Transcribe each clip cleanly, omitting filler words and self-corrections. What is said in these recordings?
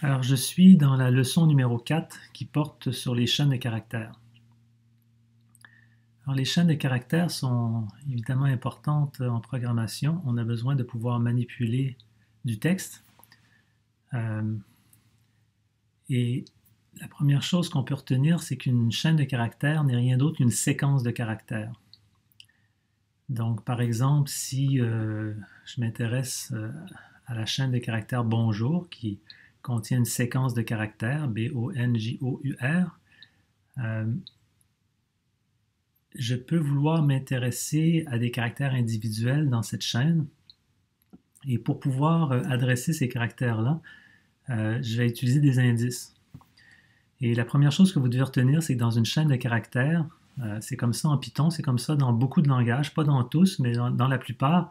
Alors, je suis dans la leçon numéro 4 qui porte sur les chaînes de caractères. Alors, les chaînes de caractères sont évidemment importantes en programmation. On a besoin de pouvoir manipuler du texte. Et la première chose qu'on peut retenir, c'est qu'une chaîne de caractères n'est rien d'autre qu'une séquence de caractères. Donc, par exemple, si je m'intéresse à la chaîne de caractères bonjour, qui contient une séquence de caractères, B-O-N-J-O-U-R, je peux vouloir m'intéresser à des caractères individuels dans cette chaîne. Et pour pouvoir adresser ces caractères-là, je vais utiliser des indices. Et la première chose que vous devez retenir, c'est que dans une chaîne de caractères, c'est comme ça en Python, c'est comme ça dans beaucoup de langages, pas dans tous, mais dans la plupart,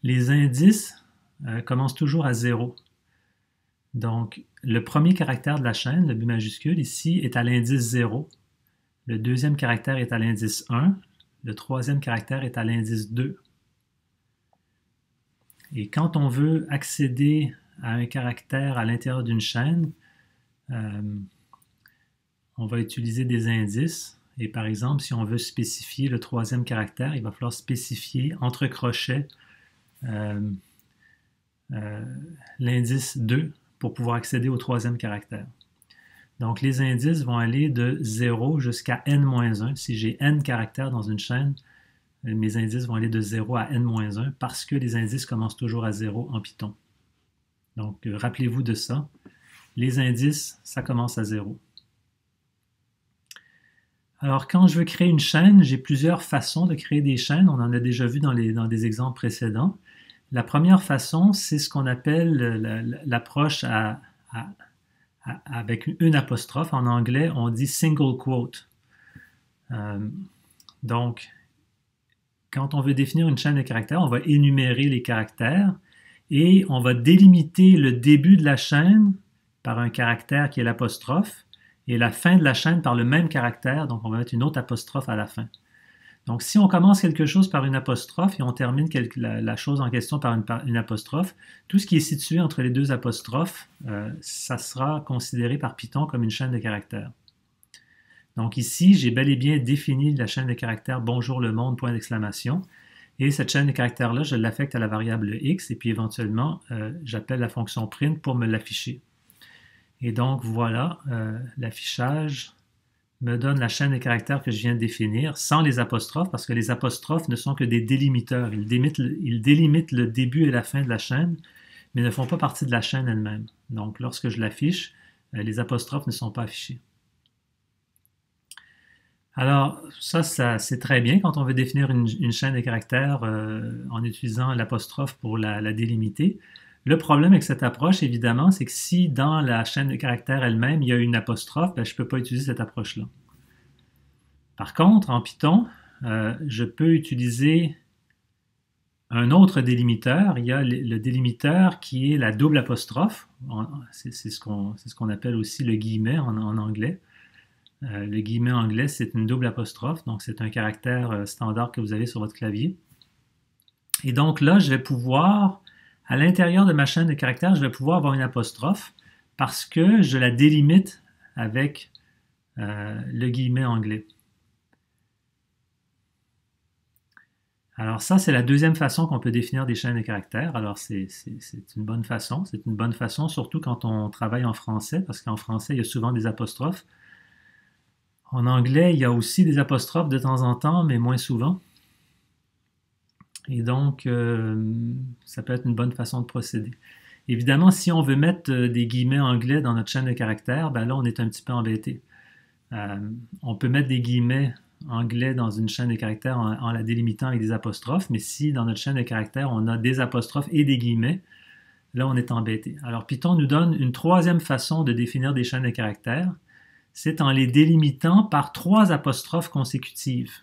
les indices commencent toujours à 0. Donc, le premier caractère de la chaîne, le B majuscule, ici, est à l'indice 0. Le deuxième caractère est à l'indice 1. Le troisième caractère est à l'indice 2. Et quand on veut accéder à un caractère à l'intérieur d'une chaîne, on va utiliser des indices. Et par exemple, si on veut spécifier le troisième caractère, il va falloir spécifier entre crochets l'indice 2 pour pouvoir accéder au troisième caractère. Donc, les indices vont aller de 0 jusqu'à n-1. Si j'ai n caractères dans une chaîne, mes indices vont aller de 0 à n-1 parce que les indices commencent toujours à 0 en Python. Donc, rappelez-vous de ça. Les indices, ça commence à 0. Alors, quand je veux créer une chaîne, j'ai plusieurs façons de créer des chaînes. On en a déjà vu dans des exemples précédents. La première façon, c'est ce qu'on appelle l'approche avec une apostrophe. En anglais, on dit single quote. Donc, quand on veut définir une chaîne de caractères, on va énumérer les caractères et on va délimiter le début de la chaîne par un caractère qui est l'apostrophe et la fin de la chaîne par le même caractère, donc on va mettre une autre apostrophe à la fin. Donc, si on commence quelque chose par une apostrophe et on termine la chose en question par une apostrophe, tout ce qui est situé entre les deux apostrophes, ça sera considéré par Python comme une chaîne de caractères. Donc ici, j'ai bel et bien défini la chaîne de caractères « Bonjour le monde », point d'exclamation. Et cette chaîne de caractères-là, je l'affecte à la variable x et puis éventuellement, j'appelle la fonction print pour me l'afficher. Et donc voilà, l'affichage me donne la chaîne de caractères que je viens de définir sans les apostrophes parce que les apostrophes ne sont que des délimiteurs. Ils délimitent le début et la fin de la chaîne, mais ne font pas partie de la chaîne elle-même. Donc lorsque je l'affiche, les apostrophes ne sont pas affichées. Alors, ça c'est très bien quand on veut définir une chaîne de caractères en utilisant l'apostrophe pour la délimiter. Le problème avec cette approche, évidemment, c'est que si dans la chaîne de caractères elle-même, il y a une apostrophe, je ne peux pas utiliser cette approche-là. Par contre, en Python, je peux utiliser un autre délimiteur. Il y a le délimiteur qui est la double apostrophe. C'est ce qu'on appelle aussi le guillemet en anglais. Le guillemet anglais, c'est une double apostrophe, donc c'est un caractère standard que vous avez sur votre clavier. Et donc là, je vais pouvoir, à l'intérieur de ma chaîne de caractères, je vais pouvoir avoir une apostrophe parce que je la délimite avec le guillemet anglais. Alors ça, c'est la deuxième façon qu'on peut définir des chaînes de caractères. Alors c'est une bonne façon. C'est une bonne façon, surtout quand on travaille en français, parce qu'en français, il y a souvent des apostrophes. En anglais, il y a aussi des apostrophes de temps en temps, mais moins souvent. Et donc, ça peut être une bonne façon de procéder. Évidemment, si on veut mettre des guillemets anglais dans notre chaîne de caractères, ben là, on est un petit peu embêté. On peut mettre des guillemets anglais dans une chaîne de caractères en la délimitant avec des apostrophes, mais si dans notre chaîne de caractères, on a des apostrophes et des guillemets, là, on est embêté. Alors, Python nous donne une troisième façon de définir des chaînes de caractères. C'est en les délimitant par 3 apostrophes consécutives.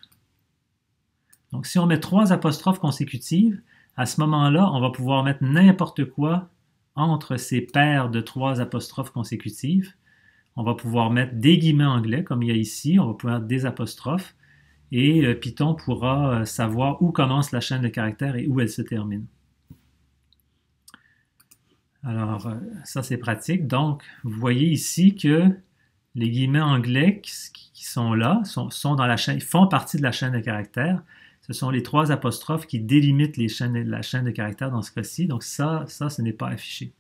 Donc, si on met 3 apostrophes consécutives, à ce moment-là, on va pouvoir mettre n'importe quoi entre ces paires de 3 apostrophes consécutives. On va pouvoir mettre des guillemets anglais, comme il y a ici. On va pouvoir mettre des apostrophes. Et Python pourra savoir où commence la chaîne de caractères et où elle se termine. Alors, ça c'est pratique. Donc, vous voyez ici que les guillemets anglais qui sont là sont dans la chaîne, font partie de la chaîne de caractères. Ce sont les 3 apostrophes qui délimitent la chaîne de caractères dans ce cas-ci. Donc ce n'est pas affiché.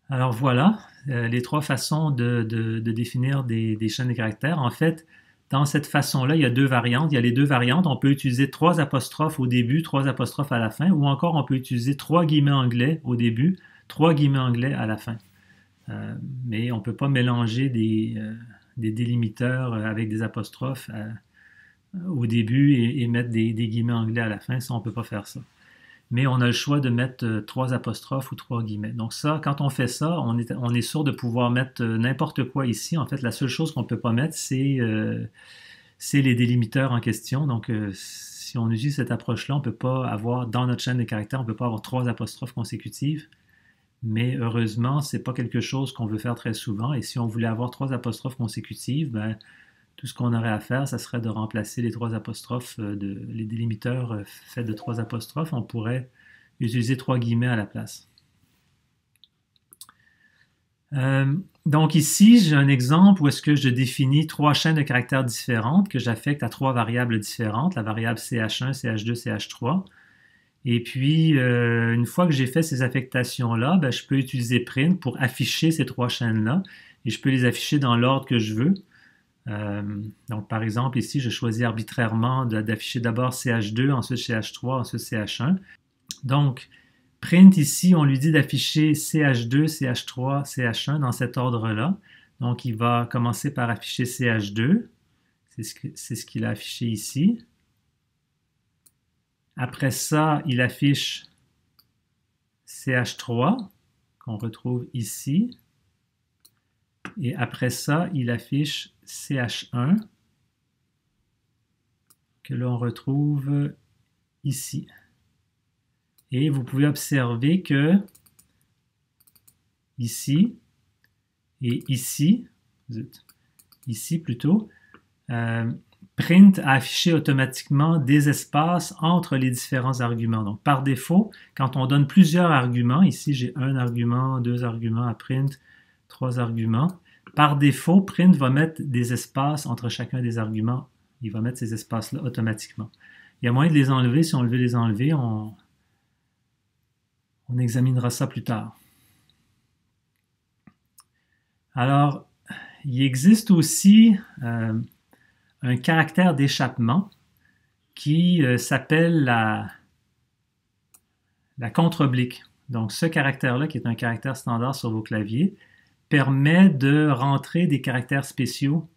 Alors voilà, les 3 façons de définir des chaînes de caractères. En fait, dans cette façon-là, il y a 2 variantes. Il y a les 2 variantes. On peut utiliser 3 apostrophes au début, 3 apostrophes à la fin, ou encore on peut utiliser 3 guillemets anglais au début, 3 guillemets anglais à la fin. Mais on ne peut pas mélanger des délimiteurs avec des apostrophes au début et mettre des guillemets anglais à la fin. Ça, on ne peut pas faire ça. Mais on a le choix de mettre 3 apostrophes ou 3 guillemets. Donc ça, quand on fait ça, on est sûr de pouvoir mettre n'importe quoi ici. En fait, la seule chose qu'on ne peut pas mettre, c'est les délimiteurs en question. Donc, si on utilise cette approche-là, on ne peut pas avoir, dans notre chaîne de caractères, on ne peut pas avoir 3 apostrophes consécutives. Mais heureusement, ce n'est pas quelque chose qu'on veut faire très souvent. Et si on voulait avoir 3 apostrophes consécutives, ben, tout ce qu'on aurait à faire, ça serait de remplacer les 3 apostrophes, les délimiteurs faits de 3 apostrophes. On pourrait utiliser 3 guillemets à la place. Donc ici, j'ai un exemple où est-ce que je définis 3 chaînes de caractères différentes que j'affecte à 3 variables différentes, la variable CH1, CH2, CH3. Et puis, une fois que j'ai fait ces affectations-là, ben, je peux utiliser print pour afficher ces 3 chaînes-là. Et je peux les afficher dans l'ordre que je veux. Donc, par exemple, ici, je choisis arbitrairement d'afficher d'abord CH2, ensuite CH3, ensuite CH1. Donc, print ici, on lui dit d'afficher CH2, CH3, CH1 dans cet ordre-là. Donc, il va commencer par afficher CH2. C'est ce qu'il a affiché ici. Après ça, il affiche CH3, qu'on retrouve ici. Et après ça, il affiche CH1, que l'on retrouve ici. Et vous pouvez observer que ici et ici plutôt, print a affiché automatiquement des espaces entre les différents arguments. Donc, par défaut, quand on donne plusieurs arguments, ici j'ai 1 argument, 2 arguments à print, 3 arguments, par défaut, print va mettre des espaces entre chacun des arguments. Il va mettre ces espaces-là automatiquement. Il y a moyen de les enlever. Si on veut les enlever, on examinera ça plus tard. Alors, il existe aussi un caractère d'échappement qui s'appelle la contre-oblique. Donc, ce caractère-là, qui est un caractère standard sur vos claviers, permet de rentrer des caractères spéciaux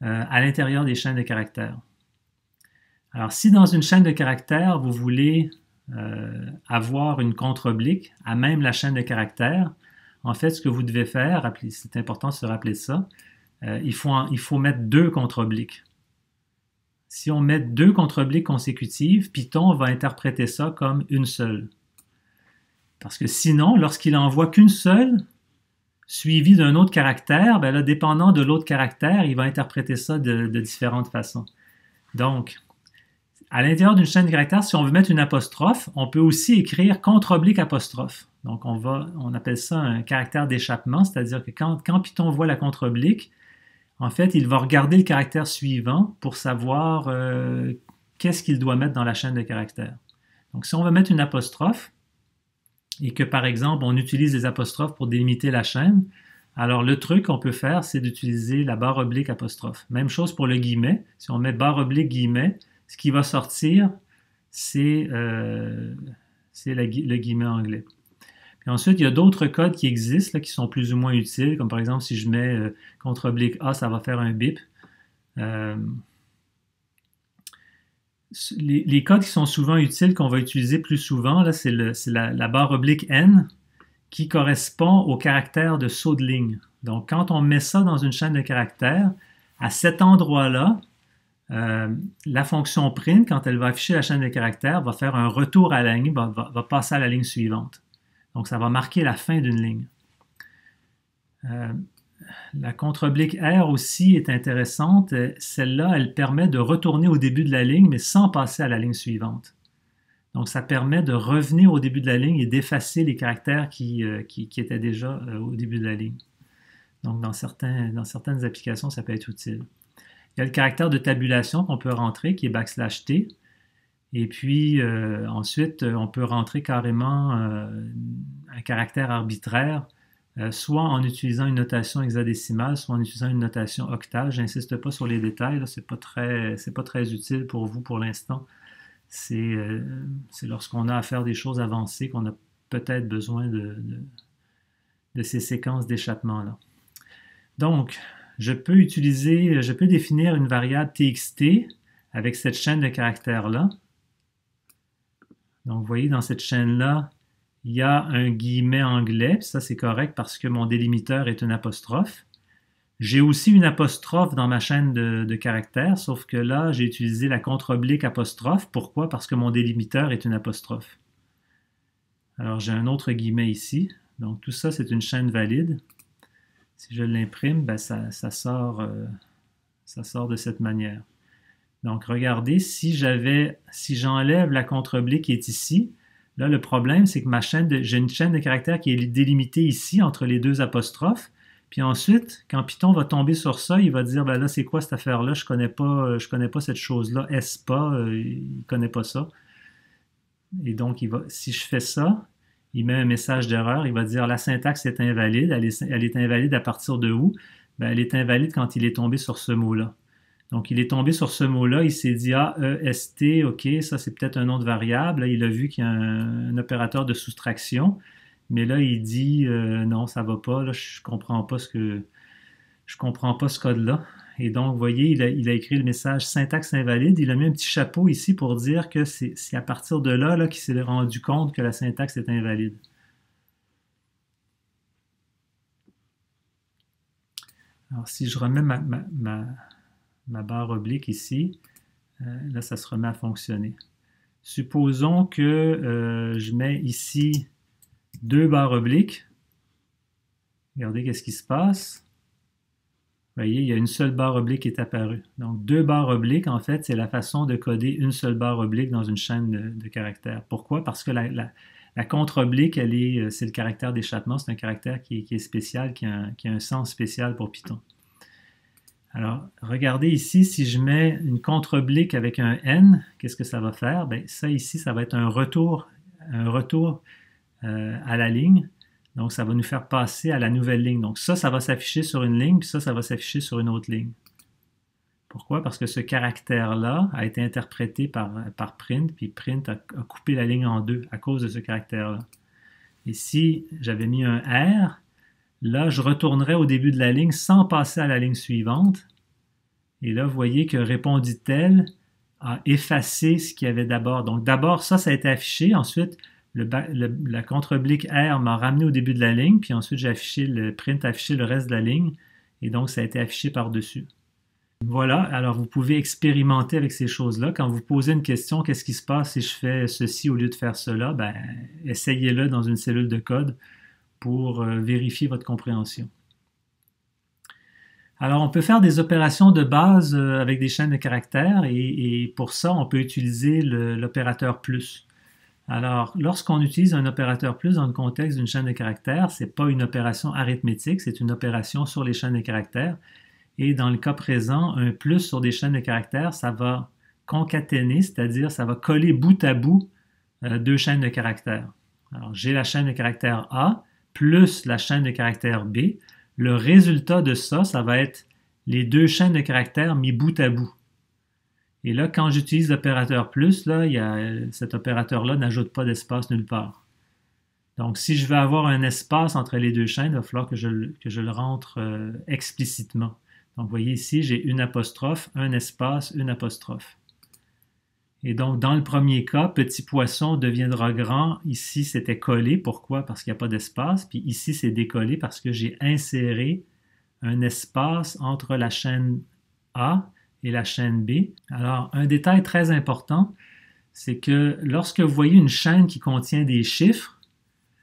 à l'intérieur des chaînes de caractères. Alors, si dans une chaîne de caractères, vous voulez avoir une contre-oblique à même la chaîne de caractères, en fait, ce que vous devez faire, c'est important de se rappeler ça, il faut mettre 2 contre-obliques. Si on met 2 contre-obliques consécutives, Python va interpréter ça comme une seule. Parce que sinon, lorsqu'il envoie qu'une seule, suivie d'un autre caractère, ben là, dépendant de l'autre caractère, il va interpréter ça de différentes façons. Donc, à l'intérieur d'une chaîne de caractères, si on veut mettre une apostrophe, on peut aussi écrire contre-oblique apostrophe. Donc, on appelle ça un caractère d'échappement, c'est-à-dire que quand Python voit la contre-oblique, en fait, il va regarder le caractère suivant pour savoir qu'est-ce qu'il doit mettre dans la chaîne de caractères. Donc, si on veut mettre une apostrophe, et que, par exemple, on utilise les apostrophes pour délimiter la chaîne, alors le truc qu'on peut faire, c'est d'utiliser la barre oblique apostrophe. Même chose pour le guillemet. Si on met barre oblique guillemet, ce qui va sortir, c'est le guillemet anglais. Puis ensuite, il y a d'autres codes qui existent, là, qui sont plus ou moins utiles, comme par exemple, si je mets contre oblique A, ça va faire un bip. Les codes qui sont souvent utiles, qu'on va utiliser plus souvent, là, c'est la barre oblique N qui correspond au caractère de saut de ligne. Donc, quand on met ça dans une chaîne de caractères, à cet endroit-là, la fonction print, quand elle va afficher la chaîne de caractères, va faire un retour à la ligne, va passer à la ligne suivante. Donc, ça va marquer la fin d'une ligne. La contre-oblique R aussi est intéressante. Celle-là, elle permet de retourner au début de la ligne, mais sans passer à la ligne suivante. Donc, ça permet de revenir au début de la ligne et d'effacer les caractères qui étaient déjà au début de la ligne. Donc, dans certaines applications, ça peut être utile. Il y a le caractère de tabulation qu'on peut rentrer, qui est \t. Et puis, ensuite, on peut rentrer carrément un caractère arbitraire, soit en utilisant une notation hexadécimale, soit en utilisant une notation octave. J'insiste pas sur les détails, c'est pas très utile pour vous pour l'instant. C'est lorsqu'on a à faire des choses avancées qu'on a peut-être besoin de ces séquences d'échappement-là. Donc, je peux définir une variable txt avec cette chaîne de caractères-là. Donc, vous voyez, dans cette chaîne-là, il y a un guillemet anglais, puis ça c'est correct parce que mon délimiteur est une apostrophe. J'ai aussi une apostrophe dans ma chaîne de caractères, sauf que là, j'ai utilisé la contre-oblique apostrophe. Pourquoi? Parce que mon délimiteur est une apostrophe. Alors, j'ai un autre guillemet ici. Donc, tout ça, c'est une chaîne valide. Si je l'imprime, ben, ça sort de cette manière. Donc, regardez, si j'enlève la contre-oblique qui est ici, là, le problème, c'est que j'ai une chaîne de caractères qui est délimitée ici entre les deux apostrophes. Puis ensuite, quand Python va tomber sur ça, il va dire, ben là, c'est quoi cette affaire-là? Je connais pas cette chose-là. Est-ce pas? Il connaît pas ça. Et donc, si je fais ça, il met un message d'erreur. Il va dire, la syntaxe est invalide. Elle est invalide à partir de où? Ben, elle est invalide quand il est tombé sur ce mot-là. Donc, il est tombé sur ce mot-là, il s'est dit, ah, EST, ok, ça c'est peut-être un nom de variable. Là, il a vu qu'il y a un opérateur de soustraction, mais là, il dit, non, ça va pas, là, je comprends pas ce code-là. Et donc, vous voyez, il a écrit le message syntaxe invalide. Il a mis un petit chapeau ici pour dire que c'est à partir de là, qu'il s'est rendu compte que la syntaxe est invalide. Alors, si je remets ma barre oblique ici, là, ça se remet à fonctionner. Supposons que je mets ici 2 barres obliques. Regardez qu'est-ce qui se passe. Vous voyez, il y a une seule barre oblique qui est apparue. Donc, 2 barres obliques, en fait, c'est la façon de coder une seule barre oblique dans une chaîne de caractères. Pourquoi? Parce que la contre-oblique, c'est le caractère d'échappement. C'est un caractère qui est spécial, qui a un sens spécial pour Python. Alors, regardez ici, si je mets une contre-oblique avec un N, qu'est-ce que ça va faire? Bien, ça ici, ça va être un retour à la ligne. Donc, ça va nous faire passer à la nouvelle ligne. Donc, ça va s'afficher sur une ligne, puis ça va s'afficher sur une autre ligne. Pourquoi? Parce que ce caractère-là a été interprété par print, puis print a coupé la ligne en deux à cause de ce caractère-là. Et si j'avais mis un R, là, je retournerais au début de la ligne sans passer à la ligne suivante. Et là, vous voyez que répondit-elle a effacé ce qu'il y avait d'abord. Donc, d'abord, ça a été affiché. Ensuite, la contre-oblique R m'a ramené au début de la ligne. Puis ensuite, le print a affiché le reste de la ligne. Et donc, ça a été affiché par-dessus. Voilà. Alors, vous pouvez expérimenter avec ces choses-là. Quand vous posez une question, qu'est-ce qui se passe si je fais ceci au lieu de faire cela? Ben, essayez-le dans une cellule de code pour vérifier votre compréhension. Alors, on peut faire des opérations de base avec des chaînes de caractères et pour ça, on peut utiliser l'opérateur plus. Alors, lorsqu'on utilise un opérateur plus dans le contexte d'une chaîne de caractères, ce n'est pas une opération arithmétique, c'est une opération sur les chaînes de caractères. Et dans le cas présent, un plus sur des chaînes de caractères, ça va concaténer, c'est-à-dire ça va coller bout à bout 2 chaînes de caractères. Alors, j'ai la chaîne de caractères A plus la chaîne de caractères B. Le résultat de ça va être les 2 chaînes de caractères mis bout à bout. Et là, quand j'utilise l'opérateur plus, là, cet opérateur-là n'ajoute pas d'espace nulle part. Donc, si je veux avoir un espace entre les 2 chaînes, il va falloir que je le rentre explicitement. Donc, vous voyez ici, j'ai une apostrophe, un espace, une apostrophe. Et donc, dans le premier cas, petit poisson deviendra grand. Ici, c'était collé. Pourquoi? Parce qu'il n'y a pas d'espace. Puis ici, c'est décollé parce que j'ai inséré un espace entre la chaîne A et la chaîne B. Alors, un détail très important, c'est que lorsque vous voyez une chaîne qui contient des chiffres,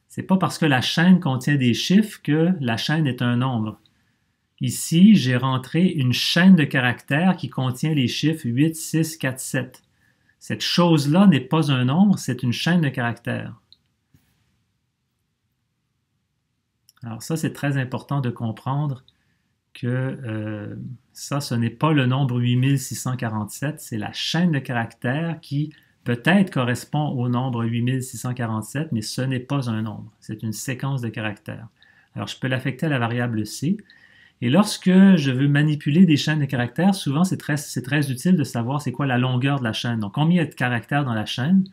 c'est pas parce que la chaîne contient des chiffres que la chaîne est un nombre. Ici, j'ai rentré une chaîne de caractères qui contient les chiffres 8, 6, 4, 7. Cette chose-là n'est pas un nombre, c'est une chaîne de caractères. Alors ça, c'est très important de comprendre que ça, ce n'est pas le nombre 8647, c'est la chaîne de caractères qui peut-être correspond au nombre 8647, mais ce n'est pas un nombre, c'est une séquence de caractères. Alors, je peux l'affecter à la variable c. Et lorsque je veux manipuler des chaînes de caractères, souvent, c'est très utile de savoir c'est quoi la longueur de la chaîne. Donc, combien il y a de caractères dans la chaîne?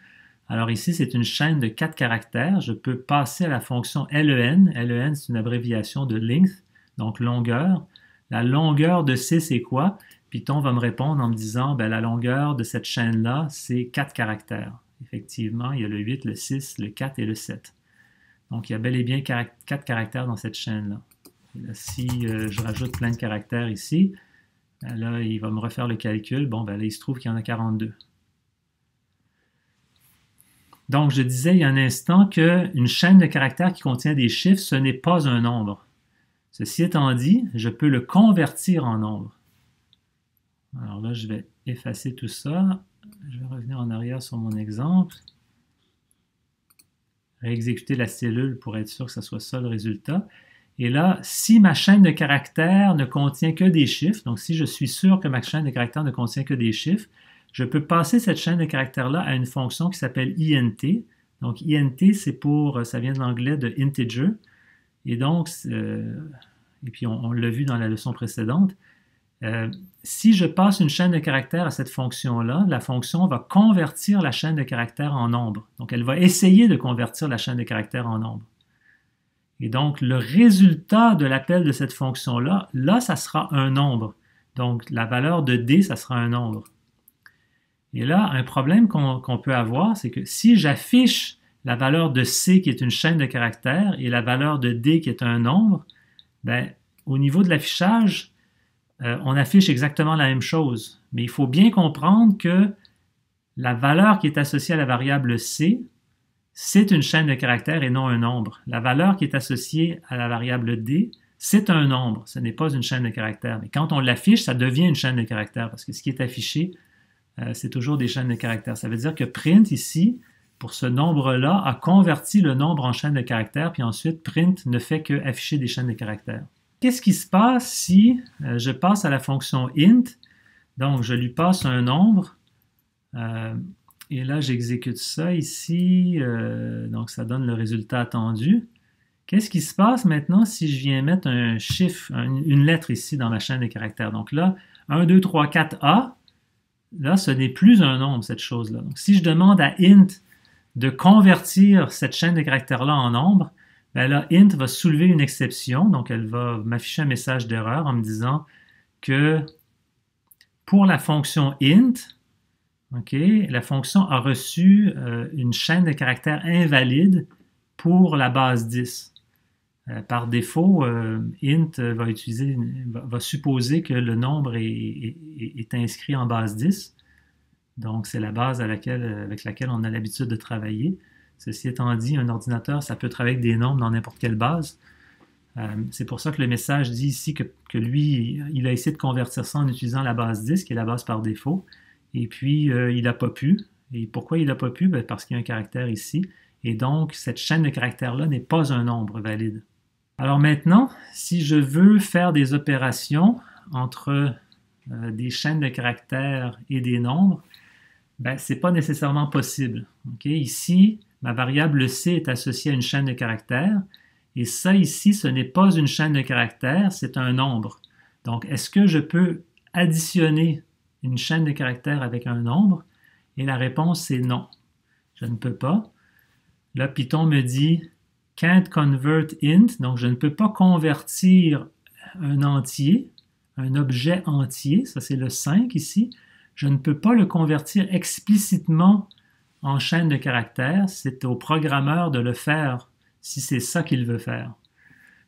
Alors ici, c'est une chaîne de 4 caractères. Je peux passer à la fonction len. Len, c'est une abréviation de length, donc longueur. La longueur de C, c'est quoi? Python va me répondre en me disant, ben, la longueur de cette chaîne-là, c'est 4 caractères. Effectivement, il y a le 8, le 6, le 4 et le 7. Donc, il y a bel et bien 4 caractères dans cette chaîne-là. Si je rajoute plein de caractères ici, ben là, il va me refaire le calcul. Bon, ben là, il se trouve qu'il y en a 42. Donc, je disais il y a un instant qu'une chaîne de caractères qui contient des chiffres, ce n'est pas un nombre. Ceci étant dit, je peux le convertir en nombre. Alors là, je vais effacer tout ça. Je vais revenir en arrière sur mon exemple. Réexécuter la cellule pour être sûr que ce soit ça le résultat. Et là, si ma chaîne de caractères ne contient que des chiffres, donc si je suis sûr que ma chaîne de caractères ne contient que des chiffres, je peux passer cette chaîne de caractères-là à une fonction qui s'appelle int. Donc, int, c'est pour, ça vient de l'anglais de integer. Et donc, et puis on l'a vu dans la leçon précédente, si je passe une chaîne de caractères à cette fonction-là, la fonction va convertir la chaîne de caractères en nombre. Donc, elle va essayer de convertir la chaîne de caractères en nombre. Et donc, le résultat de l'appel de cette fonction-là, là, ça sera un nombre. Donc, la valeur de d, ça sera un nombre. Et là, un problème qu'on peut avoir, c'est que si j'affiche la valeur de c qui est une chaîne de caractères et la valeur de d qui est un nombre, ben, au niveau de l'affichage, on affiche exactement la même chose. Mais il faut bien comprendre que la valeur qui est associée à la variable c, c'est une chaîne de caractères et non un nombre. La valeur qui est associée à la variable d, c'est un nombre. Ce n'est pas une chaîne de caractères. Mais quand on l'affiche, ça devient une chaîne de caractères parce que ce qui est affiché, c'est toujours des chaînes de caractères. Ça veut dire que print ici, pour ce nombre-là, a converti le nombre en chaîne de caractères, puis ensuite print ne fait qu'afficher des chaînes de caractères. Qu'est-ce qui se passe si je passe à la fonction int? Donc, je lui passe un nombre, et là, j'exécute ça ici, donc ça donne le résultat attendu. Qu'est-ce qui se passe maintenant si je viens mettre un chiffre, une lettre ici dans ma chaîne de caractères? Donc là, 1, 2, 3, 4A, là, ce n'est plus un nombre, cette chose-là. Donc, si je demande à int de convertir cette chaîne de caractères-là en nombre, ben là, int va soulever une exception, donc elle va m'afficher un message d'erreur en me disant que pour la fonction int, la fonction a reçu une chaîne de caractères invalide pour la base 10. Par défaut, int va supposer que le nombre est inscrit en base 10. Donc, c'est la base avec laquelle on a l'habitude de travailler. Ceci étant dit, un ordinateur, ça peut travailler avec des nombres dans n'importe quelle base. C'est pour ça que le message dit ici que lui, il a essayé de convertir ça en utilisant la base 10, qui est la base par défaut. Et puis, il n'a pas pu. Et pourquoi il n'a pas pu? Ben, parce qu'il y a un caractère ici. Et donc, cette chaîne de caractères-là n'est pas un nombre valide. Alors maintenant, si je veux faire des opérations entre des chaînes de caractères et des nombres, ben, ce n'est pas nécessairement possible. Ici, ma variable c est associée à une chaîne de caractères. Et ça ici, ce n'est pas une chaîne de caractères, c'est un nombre. Donc, est-ce que je peux additionner une chaîne de caractères avec un nombre? Et la réponse, c'est non. Je ne peux pas. Là, Python me dit can't convert int, donc je ne peux pas convertir un entier, un objet entier, ça c'est le 5 ici. Je ne peux pas le convertir explicitement en chaîne de caractères. C'est au programmeur de le faire si c'est ça qu'il veut faire.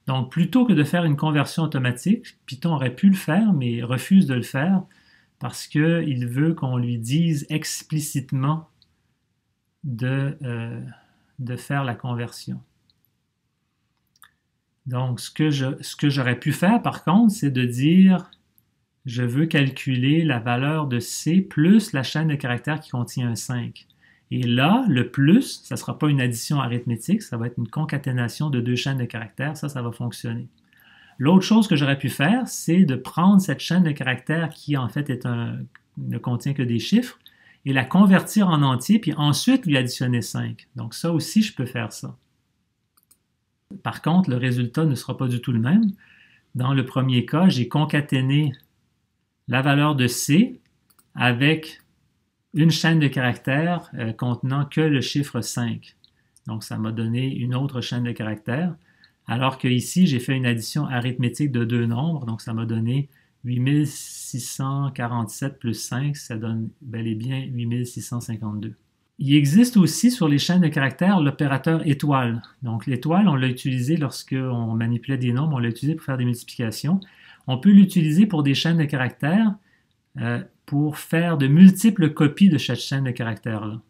Donc, plutôt que de faire une conversion automatique, Python aurait pu le faire, mais refuse de le faire parce qu'il veut qu'on lui dise explicitement de faire la conversion. Donc, ce que j'aurais pu faire, par contre, c'est de dire je veux calculer la valeur de C plus la chaîne de caractères qui contient un 5. Et là, le plus, ça ne sera pas une addition arithmétique, ça va être une concaténation de deux chaînes de caractères, ça va fonctionner. L'autre chose que j'aurais pu faire, c'est de prendre cette chaîne de caractères qui en fait ne contient que des chiffres et la convertir en entier, puis ensuite lui additionner 5. Donc ça aussi, je peux faire ça. Par contre, le résultat ne sera pas du tout le même. Dans le premier cas, j'ai concaténé la valeur de C avec une chaîne de caractères contenant que le chiffre 5. Donc ça m'a donné une autre chaîne de caractères. Alors que ici, j'ai fait une addition arithmétique de deux nombres, donc ça m'a donné 8647 plus 5, ça donne bel et bien 8652. Il existe aussi sur les chaînes de caractères l'opérateur étoile. Donc l'étoile, on l'a utilisé lorsqu'on manipulait des nombres, on l'a utilisé pour faire des multiplications. On peut l'utiliser pour des chaînes de caractères pour faire de multiples copies de cette chaîne de caractères-là.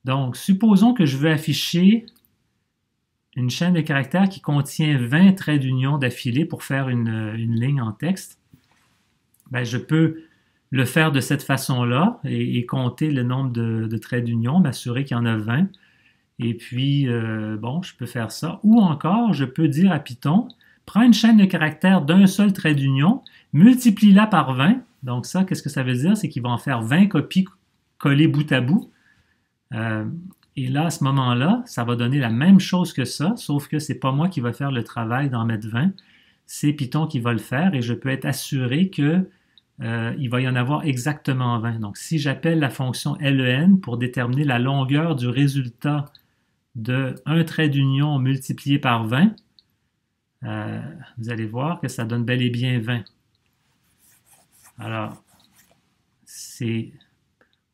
Donc, supposons que je veux afficher une chaîne de caractères qui contient 20 traits d'union d'affilée pour faire une ligne en texte. Ben, je peux le faire de cette façon-là et compter le nombre de traits d'union, m'assurer qu'il y en a 20. Et puis, bon, je peux faire ça. Ou encore, je peux dire à Python, prends une chaîne de caractères d'un seul trait d'union, multiplie-la par 20. Donc ça, qu'est-ce que ça veut dire? C'est qu'il va en faire 20 copies collées bout à bout. Et là, à ce moment-là, ça va donner la même chose que ça, sauf que ce n'est pas moi qui va faire le travail d'en mettre 20. C'est Python qui va le faire et je peux être assuré que il va y en avoir exactement 20. Donc, si j'appelle la fonction len pour déterminer la longueur du résultat de un trait d'union multiplié par 20, vous allez voir que ça donne bel et bien 20. Alors, c'est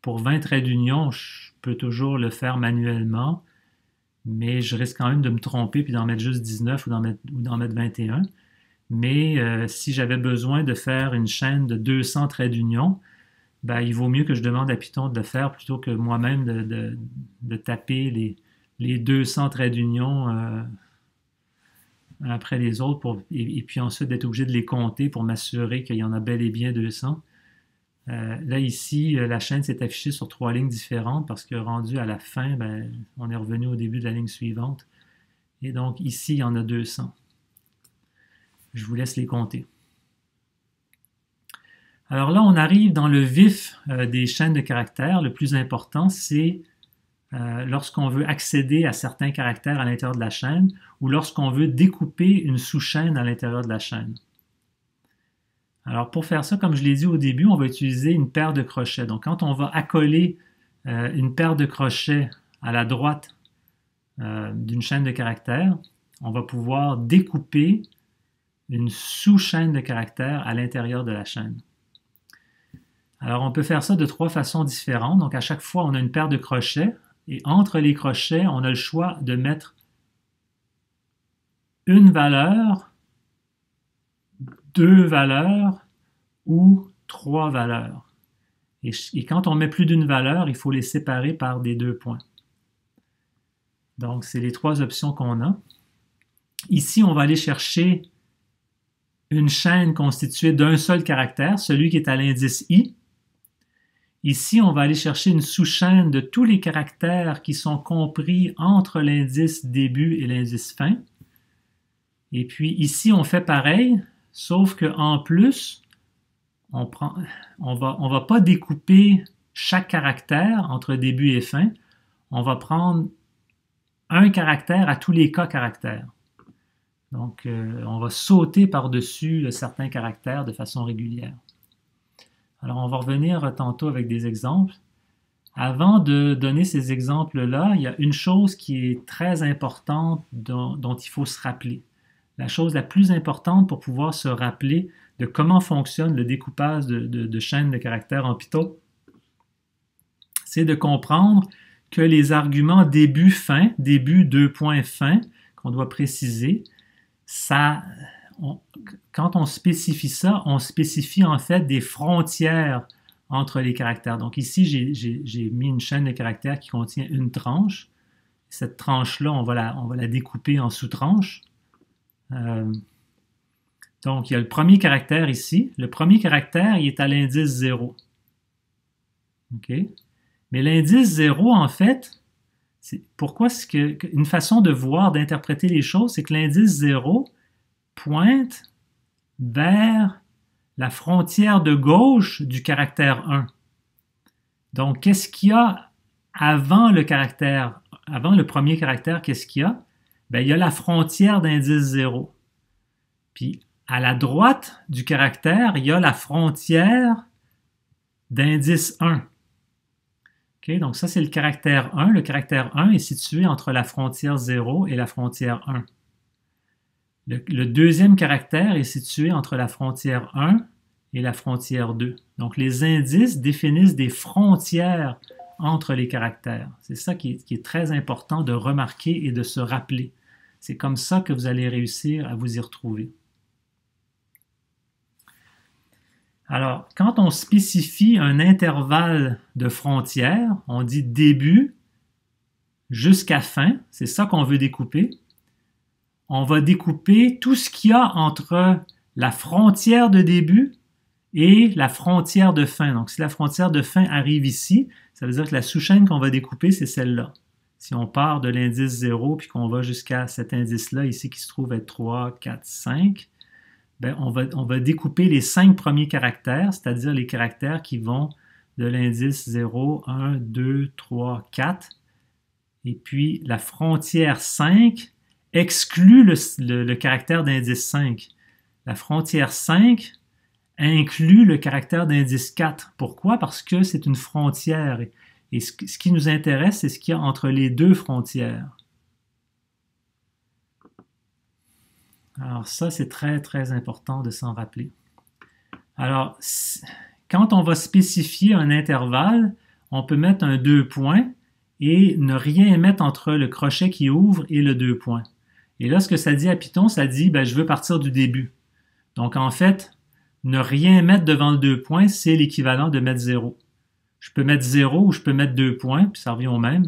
pour 20 traits d'union, je peux toujours le faire manuellement, mais je risque quand même de me tromper puis d'en mettre juste 19 ou d'en mettre 21. Mais si j'avais besoin de faire une chaîne de 200 traits d'union, ben, il vaut mieux que je demande à Python de le faire plutôt que moi-même de taper les 200 traits d'union après les autres et puis ensuite d'être obligé de les compter pour m'assurer qu'il y en a bel et bien 200. Là, ici, la chaîne s'est affichée sur 3 lignes différentes parce que rendu à la fin, ben, on est revenu au début de la ligne suivante. Et donc, ici, il y en a 200. Je vous laisse les compter. Alors là, on arrive dans le vif des chaînes de caractères. Le plus important, c'est lorsqu'on veut accéder à certains caractères à l'intérieur de la chaîne ou lorsqu'on veut découper une sous-chaîne à l'intérieur de la chaîne. Alors pour faire ça, comme je l'ai dit au début, on va utiliser une paire de crochets. Donc quand on va accoler une paire de crochets à la droite d'une chaîne de caractères, on va pouvoir découper une sous-chaîne de caractères à l'intérieur de la chaîne. Alors on peut faire ça de 3 façons différentes. Donc à chaque fois, on a une paire de crochets et entre les crochets, on a le choix de mettre une valeur, 2 valeurs ou 3 valeurs. Et quand on met plus d'une valeur, il faut les séparer par des 2 points. Donc, c'est les 3 options qu'on a. Ici, on va aller chercher une chaîne constituée d'un seul caractère, celui qui est à l'indice i. Ici, on va aller chercher une sous-chaîne de tous les caractères qui sont compris entre l'indice début et l'indice fin. Et puis ici, on fait pareil, sauf qu'en plus, on va pas découper chaque caractère entre début et fin. On va prendre un caractère à tous les cas caractères. Donc, on va sauter par-dessus certains caractères de façon régulière. Alors, on va revenir tantôt avec des exemples. Avant de donner ces exemples-là, il y a une chose qui est très importante dont il faut se rappeler. La chose la plus importante pour pouvoir se rappeler de comment fonctionne le découpage de chaînes de caractères en Python, c'est de comprendre que les arguments début-fin, début 2 points fin, qu'on doit préciser, quand on spécifie ça, on spécifie en fait des frontières entre les caractères. Donc ici, j'ai mis une chaîne de caractères qui contient une tranche. Cette tranche-là, on va la découper en sous-tranches. Donc, il y a le premier caractère ici. Le premier caractère, il est à l'indice 0. OK? Mais l'indice 0, en fait, pourquoi est-ce que une façon de voir, d'interpréter les choses, c'est que l'indice 0 pointe vers la frontière de gauche du caractère 1. Donc, qu'est-ce qu'il y a avant le premier caractère, qu'est-ce qu'il y a? Bien, il y a la frontière d'indice 0. Puis, à la droite du caractère, il y a la frontière d'indice 1. Okay, donc ça, c'est le caractère 1. Le caractère 1 est situé entre la frontière 0 et la frontière 1. Le deuxième caractère est situé entre la frontière 1 et la frontière 2. Donc, les indices définissent des frontières entre les caractères. C'est ça qui est très important de remarquer et de se rappeler. C'est comme ça que vous allez réussir à vous y retrouver. Alors, quand on spécifie un intervalle de frontière, on dit début jusqu'à fin, c'est ça qu'on veut découper. On va découper tout ce qu'il y a entre la frontière de début et la frontière de fin. Donc, si la frontière de fin arrive ici, ça veut dire que la sous-chaîne qu'on va découper, c'est celle-là. Si on part de l'indice 0 puis qu'on va jusqu'à cet indice-là ici qui se trouve être 3, 4, 5, bien, on va découper les 5 premiers caractères, c'est-à-dire les caractères qui vont de l'indice 0, 1, 2, 3, 4. Et puis, la frontière 5 exclut le caractère d'indice 5. La frontière 5 inclut le caractère d'indice 4. Pourquoi? Parce que c'est une frontière. Et ce qui nous intéresse, c'est ce qu'il y a entre les deux frontières. Alors ça, c'est très, très important de s'en rappeler. Alors, quand on va spécifier un intervalle, on peut mettre un 2 points et ne rien mettre entre le crochet qui ouvre et le 2 points. Et là, ce que ça dit à Python, ça dit, ben, je veux partir du début. Donc, en fait, ne rien mettre devant le 2 points, c'est l'équivalent de mettre 0. Je peux mettre 0 ou je peux mettre 2 points, puis ça revient au même.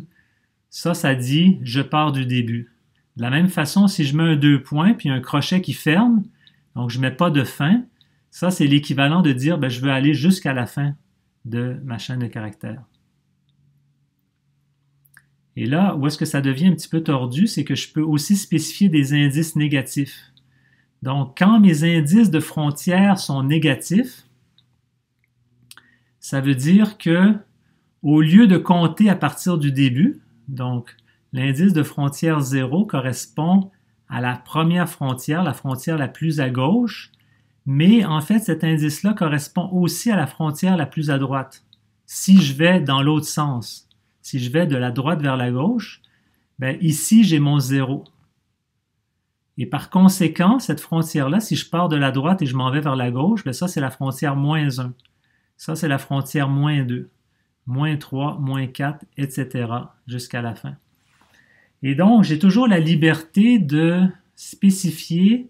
Ça dit, je pars du début. De la même façon, si je mets un 2 points, puis un crochet qui ferme, donc je ne mets pas de fin, ça, c'est l'équivalent de dire, ben, je veux aller jusqu'à la fin de ma chaîne de caractères. Et là, où est-ce que ça devient un petit peu tordu, c'est que je peux aussi spécifier des indices négatifs. Donc, quand mes indices de frontière sont négatifs, ça veut dire que, au lieu de compter à partir du début, donc l'indice de frontière 0 correspond à la première frontière, la frontière la plus à gauche, mais en fait, cet indice-là correspond aussi à la frontière la plus à droite. Si je vais dans l'autre sens, si je vais de la droite vers la gauche, ben ici, j'ai mon 0. Et par conséquent, cette frontière-là, si je pars de la droite et je m'en vais vers la gauche, ben ça, c'est la frontière moins 1. Ça, c'est la frontière moins 2, moins 3, moins 4, etc. jusqu'à la fin. Et donc, j'ai toujours la liberté de spécifier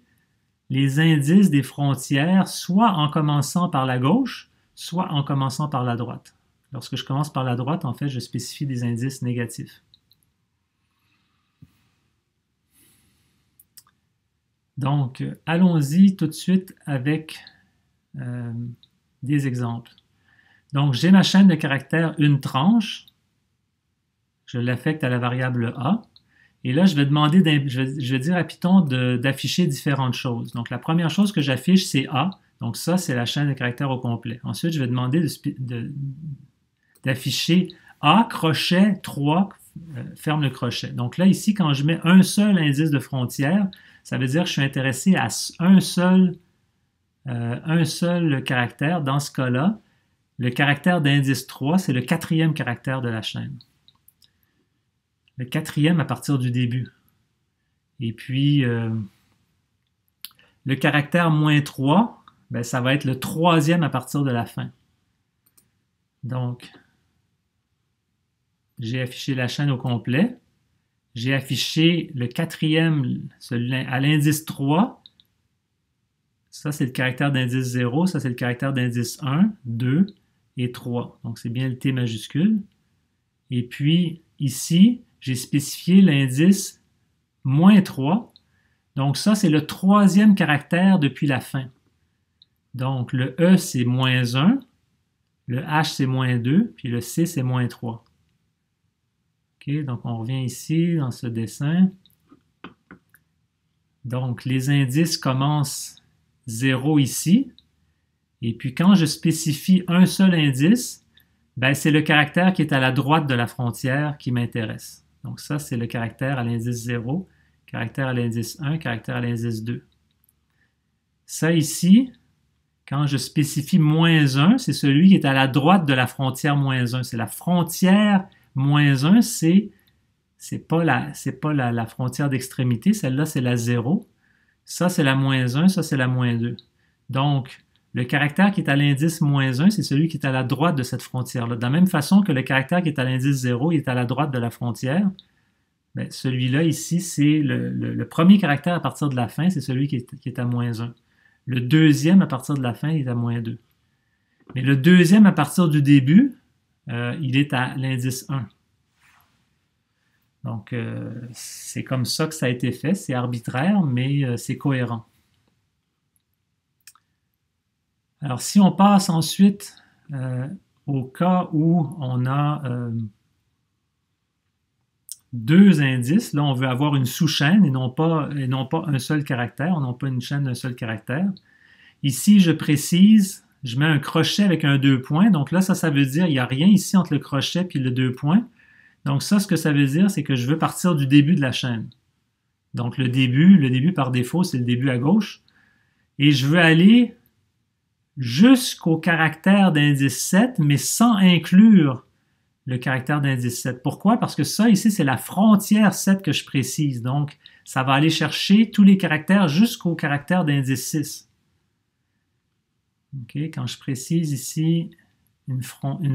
les indices des frontières, soit en commençant par la gauche, soit en commençant par la droite. Lorsque je commence par la droite, en fait, je spécifie des indices négatifs. Donc, allons-y tout de suite avec des exemples. Donc, j'ai ma chaîne de caractères une tranche. Je l'affecte à la variable A. Et là, je vais demander, je vais dire à Python d'afficher différentes choses. Donc, la première chose que j'affiche, c'est A. Donc, ça, c'est la chaîne de caractères au complet. Ensuite, je vais demander d'afficher A, crochet, 3, ferme le crochet. Donc là, ici, quand je mets un seul indice de frontière, ça veut dire que je suis intéressé à un seul caractère. Dans ce cas-là, le caractère d'indice 3, c'est le 4e caractère de la chaîne. Le 4e à partir du début. Et puis, le caractère moins 3, ben, ça va être le 3e à partir de la fin. Donc, j'ai affiché la chaîne au complet. J'ai affiché le 4e à l'indice 3. Ça, c'est le caractère d'indice 0. Ça, c'est le caractère d'indice 1, 2 et 3. Donc, c'est bien le T majuscule. Et puis, ici, j'ai spécifié l'indice moins 3. Donc ça, c'est le troisième caractère depuis la fin. Donc le E, c'est -1, le H, c'est -2, puis le C, c'est -3. OK, donc on revient ici dans ce dessin. Donc les indices commencent 0 ici. Et puis quand je spécifie un seul indice, ben, c'est le caractère qui est à la droite de la frontière qui m'intéresse. Donc ça, c'est le caractère à l'indice 0, caractère à l'indice 1, caractère à l'indice 2. Ça ici, quand je spécifie -1, c'est celui qui est à la droite de la frontière -1. C'est la frontière -1, c'est pas la frontière d'extrémité, celle-là c'est la 0. Ça c'est la -1, ça c'est la -2. Donc, le caractère qui est à l'indice -1, c'est celui qui est à la droite de cette frontière-là. De la même façon que le caractère qui est à l'indice 0, il est à la droite de la frontière, bien, celui-là ici, c'est le premier caractère à partir de la fin, c'est celui qui est à -1. Le deuxième à partir de la fin, il est à -2. Mais le deuxième à partir du début, il est à l'indice 1. Donc, c'est comme ça que ça a été fait. C'est arbitraire, mais c'est cohérent. Alors, si on passe ensuite au cas où on a deux indices, là, on veut avoir une sous-chaîne et non pas un seul caractère, non pas une chaîne d'un seul caractère. Ici, je précise, je mets un crochet avec un 2 points. Donc là, ça veut dire qu'il n'y a rien ici entre le crochet et le 2 points. Donc ça, ce que ça veut dire, c'est que je veux partir du début de la chaîne. Donc le début par défaut, c'est le début à gauche. Et je veux aller jusqu'au caractère d'indice 7, mais sans inclure le caractère d'indice 7. Pourquoi? Parce que ça, ici, c'est la frontière 7 que je précise. Donc, ça va aller chercher tous les caractères jusqu'au caractère d'indice 6. Okay? Quand je précise ici une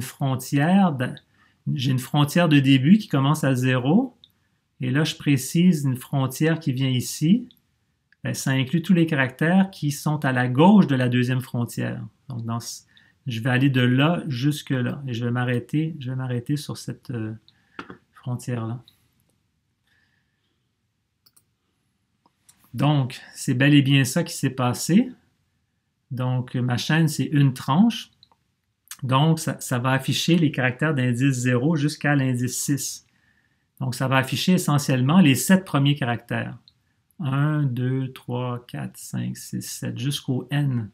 frontière, j'ai une frontière de début qui commence à 0. Et là, je précise une frontière qui vient ici. Bien, ça inclut tous les caractères qui sont à la gauche de la deuxième frontière. Donc, je vais aller de là jusque là. Et je vais m'arrêter sur cette frontière-là. Donc, c'est bel et bien ça qui s'est passé. Donc, ma chaîne, c'est une tranche. Donc, ça va afficher les caractères d'indice 0 jusqu'à l'indice 6. Donc, ça va afficher essentiellement les 7 premiers caractères. 1, 2, 3, 4, 5, 6, 7, jusqu'au N.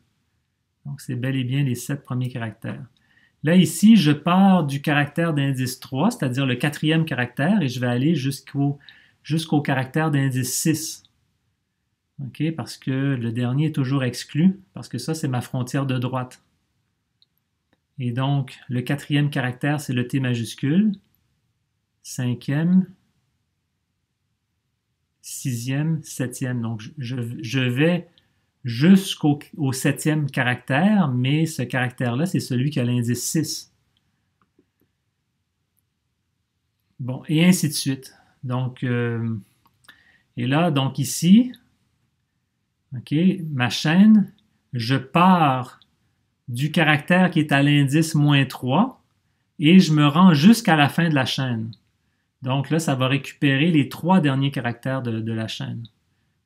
Donc, c'est bel et bien les 7 premiers caractères. Là, ici, je pars du caractère d'indice 3, c'est-à-dire le 4e caractère, et je vais aller jusqu'au caractère d'indice 6. OK? Parce que le dernier est toujours exclu, parce que ça, c'est ma frontière de droite. Et donc, le 4e caractère, c'est le T majuscule. 5e, 6e, 7e. Donc, je vais jusqu'au 7e caractère, mais ce caractère-là, c'est celui qui a l'indice 6. Bon, et ainsi de suite. Donc, et là, donc ici, OK, ma chaîne, je pars du caractère qui est à l'indice -3 et je me rends jusqu'à la fin de la chaîne. Donc là, ça va récupérer les 3 derniers caractères de la chaîne.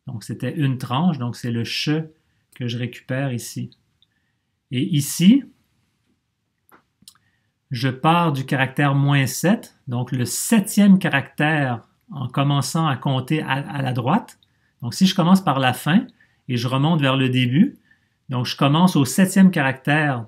Donc c'était une tranche, donc c'est le che que je récupère ici. Et ici, je pars du caractère -7, donc le 7e caractère en commençant à compter à la droite. Donc si je commence par la fin et je remonte vers le début, donc je commence au 7e caractère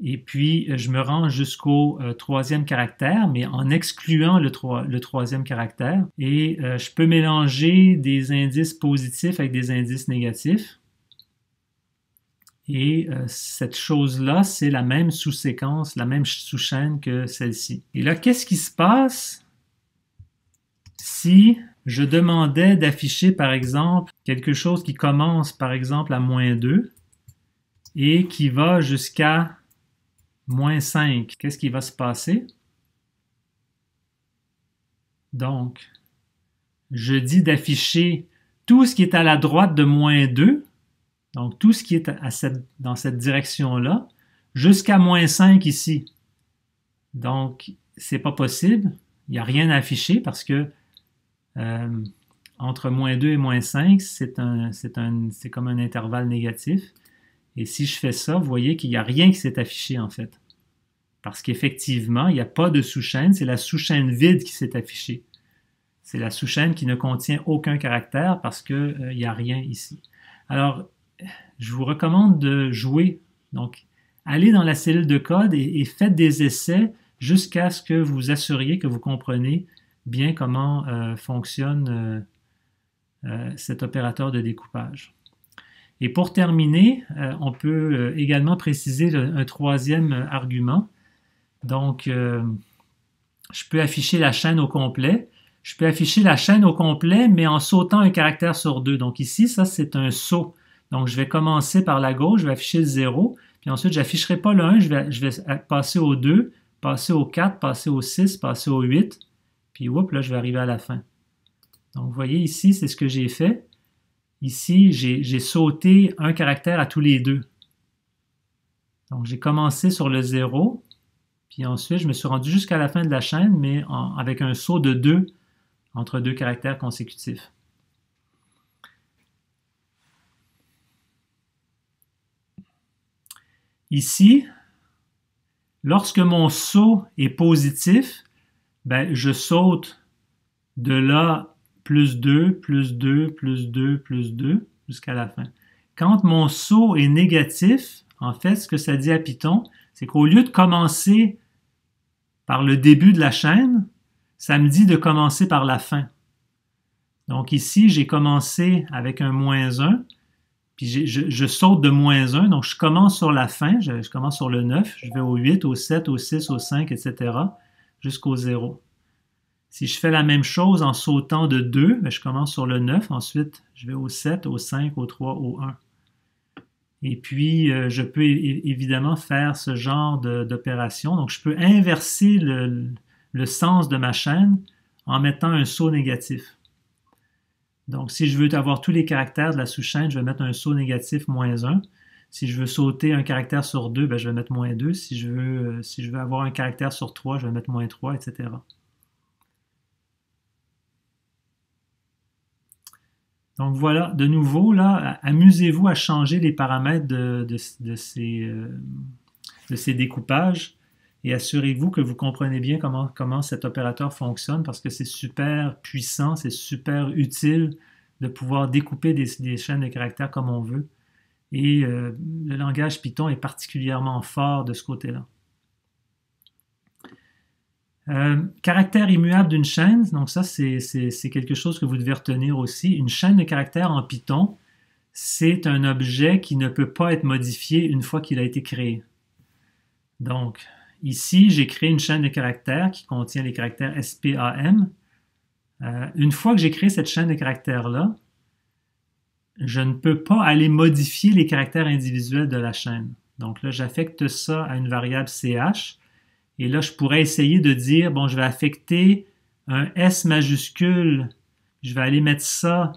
et puis je me rends jusqu'au 3e caractère, mais en excluant le 3e caractère. Et je peux mélanger des indices positifs avec des indices négatifs. Et cette chose-là, c'est la même sous-séquence, la même sous-chaîne que celle-ci. Et là, qu'est-ce qui se passe si je demandais d'afficher, par exemple, quelque chose qui commence, par exemple, à -2 et qui va jusqu'à -5? Qu'est-ce qui va se passer? Donc, je dis d'afficher tout ce qui est à la droite de -2, donc tout ce qui est dans cette direction-là, jusqu'à -5 ici. Donc, c'est pas possible. Il n'y a rien à afficher parce que entre -2 et -5, c'est comme un intervalle négatif. Et si je fais ça, vous voyez qu'il n'y a rien qui s'est affiché en fait. Parce qu'effectivement, il n'y a pas de sous-chaîne, c'est la sous-chaîne vide qui s'est affichée. C'est la sous-chaîne qui ne contient aucun caractère parce qu'il n'y a rien ici. Alors, je vous recommande de jouer. Donc, allez dans la cellule de code et faites des essais jusqu'à ce que vous vous assuriez que vous comprenez bien comment fonctionne cet opérateur de découpage. Et pour terminer, on peut également préciser un troisième argument. Donc, je peux afficher la chaîne au complet. Je peux afficher la chaîne au complet, mais en sautant un caractère sur 2. Donc ici, ça, c'est un saut. Donc, je vais commencer par la gauche, je vais afficher le 0, puis ensuite, je n'afficherai pas le 1, je vais passer au 2, passer au 4, passer au 6, passer au 8, puis oups, là, je vais arriver à la fin. Donc, vous voyez ici, c'est ce que j'ai fait. Ici, j'ai sauté un caractère à tous les deux. Donc, j'ai commencé sur le 0, puis ensuite, je me suis rendu jusqu'à la fin de la chaîne, mais avec un saut de 2 entre deux caractères consécutifs. Ici, lorsque mon saut est positif, ben, je saute de là plus 2, plus 2, plus 2, plus 2 jusqu'à la fin. Quand mon saut est négatif, en fait, ce que ça dit à Python, c'est qu'au lieu de commencer par le début de la chaîne, ça me dit de commencer par la fin. Donc ici, j'ai commencé avec un -1, puis je saute de -1, donc je commence sur la fin, je commence sur le 9, je vais au 8, au 7, au 6, au 5, etc., jusqu'au 0. Si je fais la même chose en sautant de 2, ben je commence sur le 9, ensuite je vais au 7, au 5, au 3, au 1. Et puis, je peux évidemment faire ce genre d'opération. Donc, je peux inverser le sens de ma chaîne en mettant un saut négatif. Donc, si je veux avoir tous les caractères de la sous-chaîne, je vais mettre un saut négatif -1. Si je veux sauter un caractère sur 2, ben, je vais mettre -2. Si je veux avoir un caractère sur 3, je vais mettre -3, etc. Donc voilà, de nouveau, là, amusez-vous à changer les paramètres de ces découpages et assurez-vous que vous comprenez bien comment cet opérateur fonctionne parce que c'est super puissant, c'est super utile de pouvoir découper des chaînes de caractères comme on veut. Et le langage Python est particulièrement fort de ce côté-là. Caractère immuable d'une chaîne, donc ça c'est quelque chose que vous devez retenir aussi. Une chaîne de caractères en Python, c'est un objet qui ne peut pas être modifié une fois qu'il a été créé. Donc ici j'ai créé une chaîne de caractères qui contient les caractères SPAM. Une fois que j'ai créé cette chaîne de caractères-là, je ne peux pas aller modifier les caractères individuels de la chaîne. Donc là j'affecte ça à une variable CH. Et là, je pourrais essayer de dire, bon, je vais affecter un S majuscule, je vais aller mettre ça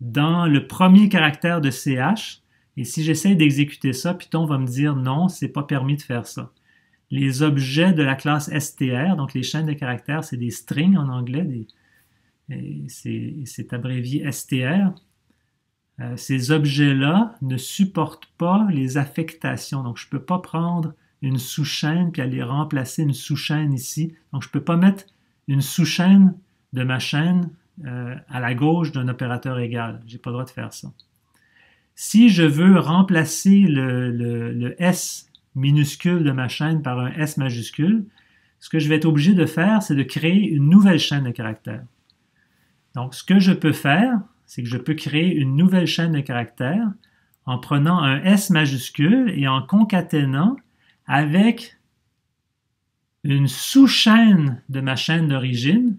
dans le premier caractère de CH, et si j'essaie d'exécuter ça, Python va me dire non, c'est pas permis de faire ça. Les objets de la classe str, donc les chaînes de caractères, c'est des strings en anglais, c'est abrévié str. Ces objets-là ne supportent pas les affectations, donc je ne peux pas prendre une sous-chaîne puis aller remplacer une sous-chaîne ici. Donc, je ne peux pas mettre une sous-chaîne de ma chaîne à la gauche d'un opérateur égal. Je n'ai pas le droit de faire ça. Si je veux remplacer le S minuscule de ma chaîne par un S majuscule, ce que je vais être obligé de faire, c'est de créer une nouvelle chaîne de caractères. Donc, ce que je peux faire, c'est que je peux créer une nouvelle chaîne de caractères en prenant un S majuscule et en concaténant avec une sous-chaîne de ma chaîne d'origine.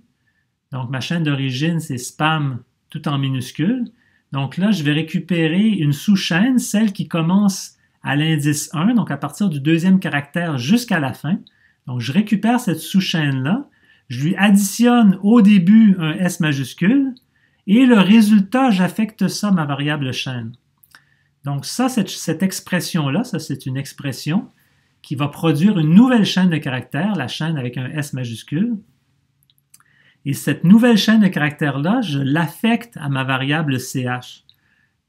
Donc, ma chaîne d'origine, c'est spam tout en minuscule. Donc là, je vais récupérer une sous-chaîne, celle qui commence à l'indice 1, donc à partir du deuxième caractère jusqu'à la fin. Donc, je récupère cette sous-chaîne-là, je lui additionne au début un S majuscule, et le résultat, j'affecte ça à ma variable chaîne. Donc ça, cette expression-là, ça c'est une expression qui va produire une nouvelle chaîne de caractères, la chaîne avec un S majuscule. Et cette nouvelle chaîne de caractères-là, je l'affecte à ma variable ch.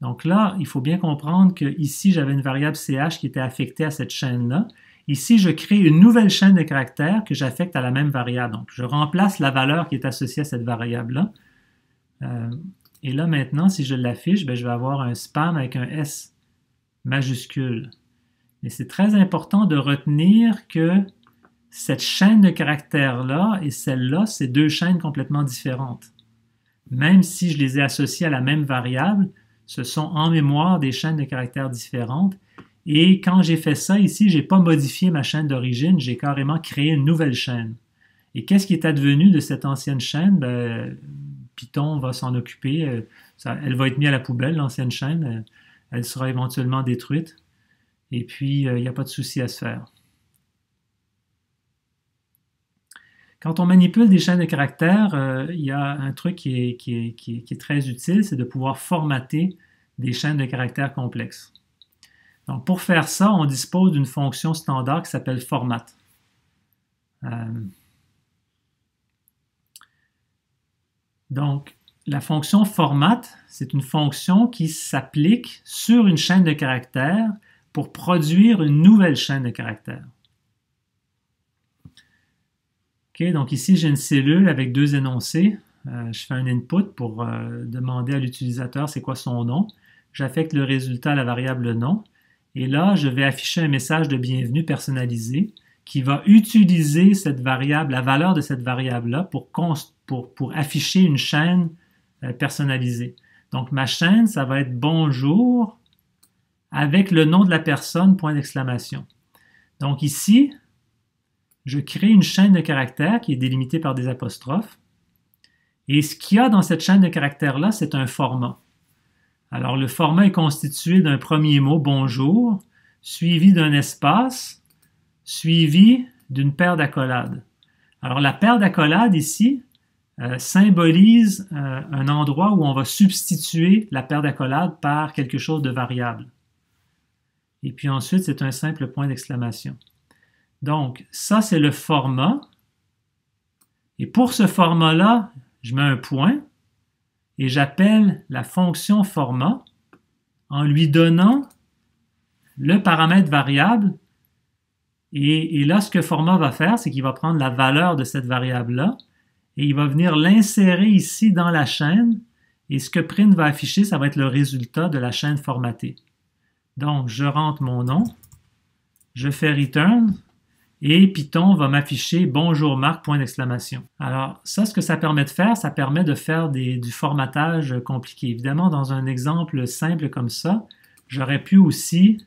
Donc là, il faut bien comprendre que ici, j'avais une variable ch qui était affectée à cette chaîne-là. Ici, je crée une nouvelle chaîne de caractères que j'affecte à la même variable. Donc, je remplace la valeur qui est associée à cette variable-là. Et là, maintenant, si je l'affiche, je vais avoir un spam avec un S majuscule. Mais c'est très important de retenir que cette chaîne de caractères-là et celle-là, c'est deux chaînes complètement différentes. Même si je les ai associées à la même variable, ce sont en mémoire des chaînes de caractères différentes. Et quand j'ai fait ça ici, je n'ai pas modifié ma chaîne d'origine, j'ai carrément créé une nouvelle chaîne. Et qu'est-ce qui est advenu de cette ancienne chaîne? Python va s'en occuper. Elle va être mise à la poubelle, l'ancienne chaîne. Elle sera éventuellement détruite. Et puis, il n'y a pas de souci à se faire. Quand on manipule des chaînes de caractères, il y a un truc qui est très utile, c'est de pouvoir formater des chaînes de caractères complexes. Donc, pour faire ça, on dispose d'une fonction standard qui s'appelle format. Donc, la fonction format, c'est une fonction qui s'applique sur une chaîne de caractères pour produire une nouvelle chaîne de caractères. Okay, donc ici, j'ai une cellule avec deux énoncés. Je fais un input pour demander à l'utilisateur c'est quoi son nom. J'affecte le résultat à la variable nom. Et là, je vais afficher un message de bienvenue personnalisé qui va utiliser cette variable, la valeur de cette variable-là pour afficher une chaîne personnalisée. Donc, ma chaîne, ça va être bonjour avec le nom de la personne, point d'exclamation. Donc ici, je crée une chaîne de caractères qui est délimitée par des apostrophes. Et ce qu'il y a dans cette chaîne de caractères-là, c'est un format. Alors, le format est constitué d'un premier mot, bonjour, suivi d'un espace, suivi d'une paire d'accolades. Alors, la paire d'accolades ici symbolise un endroit où on va substituer la paire d'accolades par quelque chose de variable. Et puis ensuite, c'est un simple point d'exclamation. Donc, ça, c'est le format. Et pour ce format-là, je mets un point et j'appelle la fonction format en lui donnant le paramètre variable. Et là, ce que format va faire, c'est qu'il va prendre la valeur de cette variable-là et il va venir l'insérer ici dans la chaîne. Et ce que print va afficher, ça va être le résultat de la chaîne formatée. Donc, je rentre mon nom, je fais return. Et Python va m'afficher « Bonjour Marc », point d'exclamation. Alors, ça, ce que ça permet de faire, ça permet de faire du formatage compliqué. Évidemment, dans un exemple simple comme ça, j'aurais pu aussi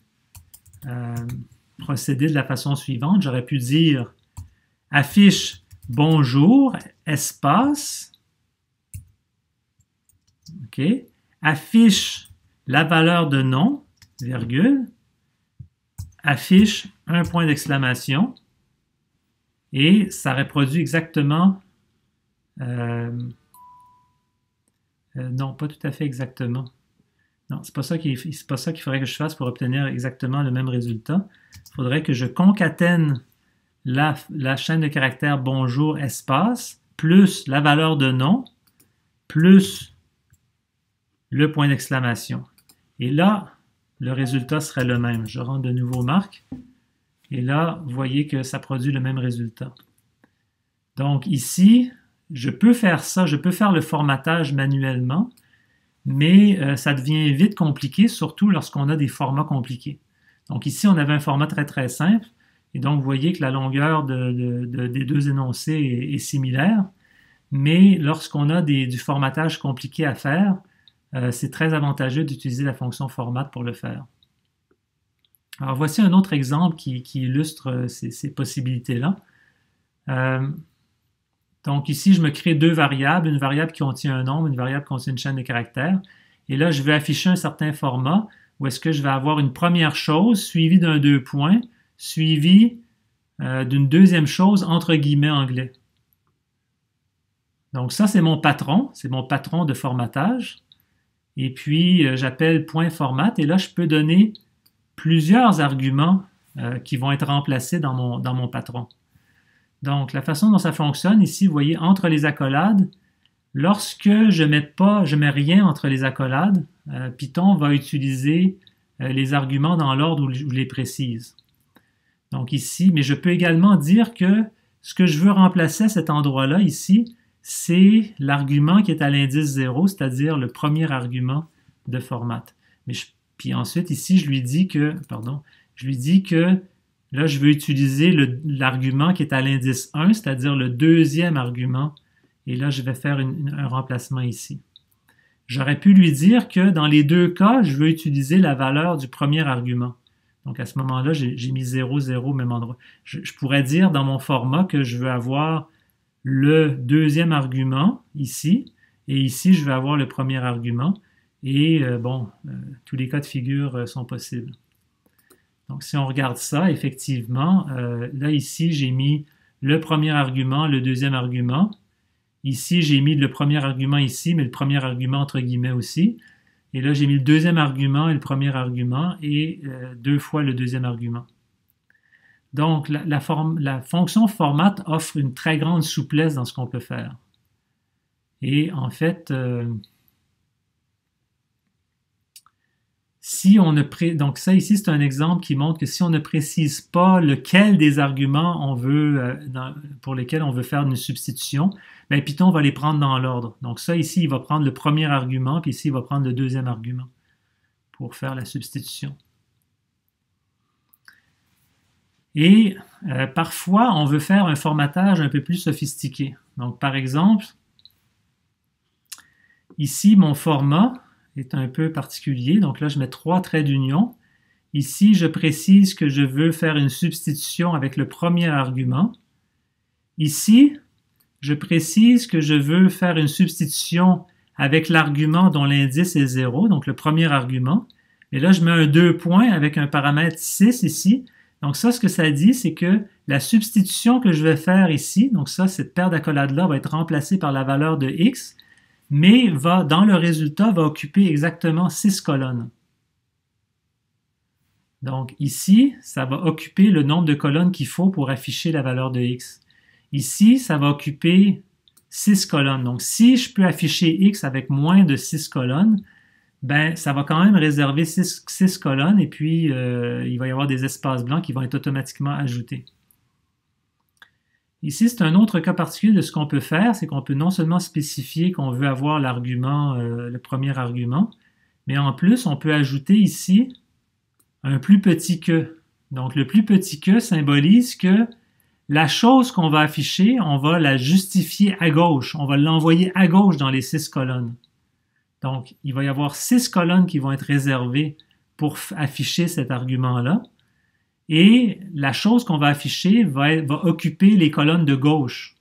procéder de la façon suivante. J'aurais pu dire « Affiche bonjour, espace, OK, affiche la valeur de nom, virgule, affiche un point d'exclamation. » Et ça reproduit exactement, non, pas tout à fait exactement. Non, c'est pas ça qu'il faudrait que je fasse pour obtenir exactement le même résultat. Il faudrait que je concatène la chaîne de caractères bonjour espace plus la valeur de nom plus le point d'exclamation. Et là, le résultat serait le même. Je rentre de nouveau Marc. Et là, vous voyez que ça produit le même résultat. Donc ici, je peux faire ça, je peux faire le formatage manuellement, mais ça devient vite compliqué, surtout lorsqu'on a des formats compliqués. Donc ici, on avait un format très très simple, et donc vous voyez que la longueur des deux énoncés est similaire, mais lorsqu'on a du formatage compliqué à faire, c'est très avantageux d'utiliser la fonction format pour le faire. Alors, voici un autre exemple qui illustre ces possibilités-là. Donc, ici, je me crée deux variables, une variable qui contient un nombre, une variable qui contient une chaîne de caractères. Et là, je vais afficher un certain format où est-ce que je vais avoir une première chose suivie d'un deux points, suivie d'une deuxième chose entre guillemets anglais. Donc, ça, c'est mon patron de formatage. Et puis, j'appelle point format et là, je peux donner plusieurs arguments qui vont être remplacés dans mon patron. Donc, la façon dont ça fonctionne, ici, vous voyez, entre les accolades, lorsque je mets rien entre les accolades, Python va utiliser les arguments dans l'ordre où je les précise. Donc ici, mais je peux également dire que ce que je veux remplacer à cet endroit-là, ici, c'est l'argument qui est à l'indice 0, c'est-à-dire le premier argument de format. Puis ensuite, ici, je lui dis que là, je veux utiliser l'argument qui est à l'indice 1, c'est-à-dire le deuxième argument, et là, je vais faire un remplacement ici. J'aurais pu lui dire que dans les deux cas, je veux utiliser la valeur du premier argument. Donc à ce moment-là, j'ai mis 0, 0 au même endroit. Je pourrais dire dans mon format que je veux avoir le deuxième argument ici, et ici, je vais avoir le premier argument. Et tous les cas de figure sont possibles. Donc si on regarde ça, effectivement, là ici, j'ai mis le premier argument, le deuxième argument. Ici, j'ai mis le premier argument ici, mais le premier argument entre guillemets aussi. Et là, j'ai mis le deuxième argument et le premier argument, et deux fois le deuxième argument. Donc, la fonction format offre une très grande souplesse dans ce qu'on peut faire. Et en fait, donc ça ici, c'est un exemple qui montre que si on ne précise pas lequel des arguments on veut, pour lesquels on veut faire une substitution, bien, Python va les prendre dans l'ordre. Donc ça ici, il va prendre le premier argument, puis ici, il va prendre le deuxième argument pour faire la substitution. Et parfois, on veut faire un formatage un peu plus sophistiqué. Donc par exemple, ici, mon format est un peu particulier. Donc là, je mets 3 traits d'union. Ici, je précise que je veux faire une substitution avec le premier argument. Ici, je précise que je veux faire une substitution avec l'argument dont l'indice est 0, donc le premier argument. Et là, je mets un 2 points avec un paramètre 6 ici. Donc ça, ce que ça dit, c'est que la substitution que je vais faire ici, donc ça, cette paire d'accolades-là va être remplacée par la valeur de x, mais dans le résultat, va occuper exactement 6 colonnes. Donc ici, ça va occuper le nombre de colonnes qu'il faut pour afficher la valeur de x. Ici, ça va occuper 6 colonnes. Donc si je peux afficher x avec moins de 6 colonnes, ben ça va quand même réserver 6 colonnes et puis il va y avoir des espaces blancs qui vont être automatiquement ajoutés. Ici, c'est un autre cas particulier de ce qu'on peut faire, c'est qu'on peut non seulement spécifier qu'on veut avoir l'argument, le premier argument, mais en plus, on peut ajouter ici un plus petit que. Donc, le plus petit que symbolise que la chose qu'on va afficher, on va la justifier à gauche, on va l'envoyer à gauche dans les 6 colonnes. Donc, il va y avoir 6 colonnes qui vont être réservées pour afficher cet argument-là. Et la chose qu'on va afficher va occuper les colonnes de gauche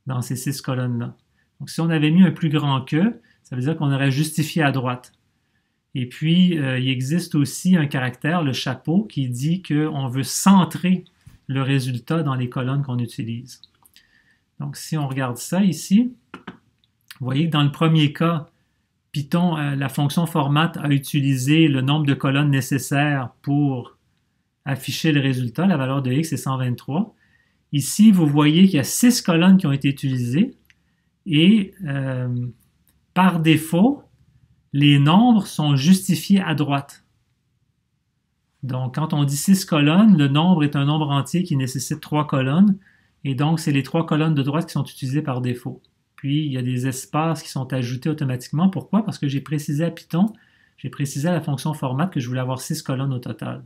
dans ces 6 colonnes-là. Donc, si on avait mis un plus grand que, ça veut dire qu'on aurait justifié à droite. Et puis, il existe aussi un caractère, le chapeau, qui dit qu'on veut centrer le résultat dans les colonnes qu'on utilise. Donc, si on regarde ça ici, vous voyez que dans le premier cas, Python, la fonction format a utilisé le nombre de colonnes nécessaires pour afficher le résultat, la valeur de x est 123. Ici, vous voyez qu'il y a 6 colonnes qui ont été utilisées et par défaut, les nombres sont justifiés à droite. Donc, quand on dit 6 colonnes, le nombre est un nombre entier qui nécessite 3 colonnes et donc c'est les 3 colonnes de droite qui sont utilisées par défaut. Puis, il y a des espaces qui sont ajoutés automatiquement. Pourquoi? Parce que j'ai précisé à Python, j'ai précisé à la fonction format que je voulais avoir 6 colonnes au total.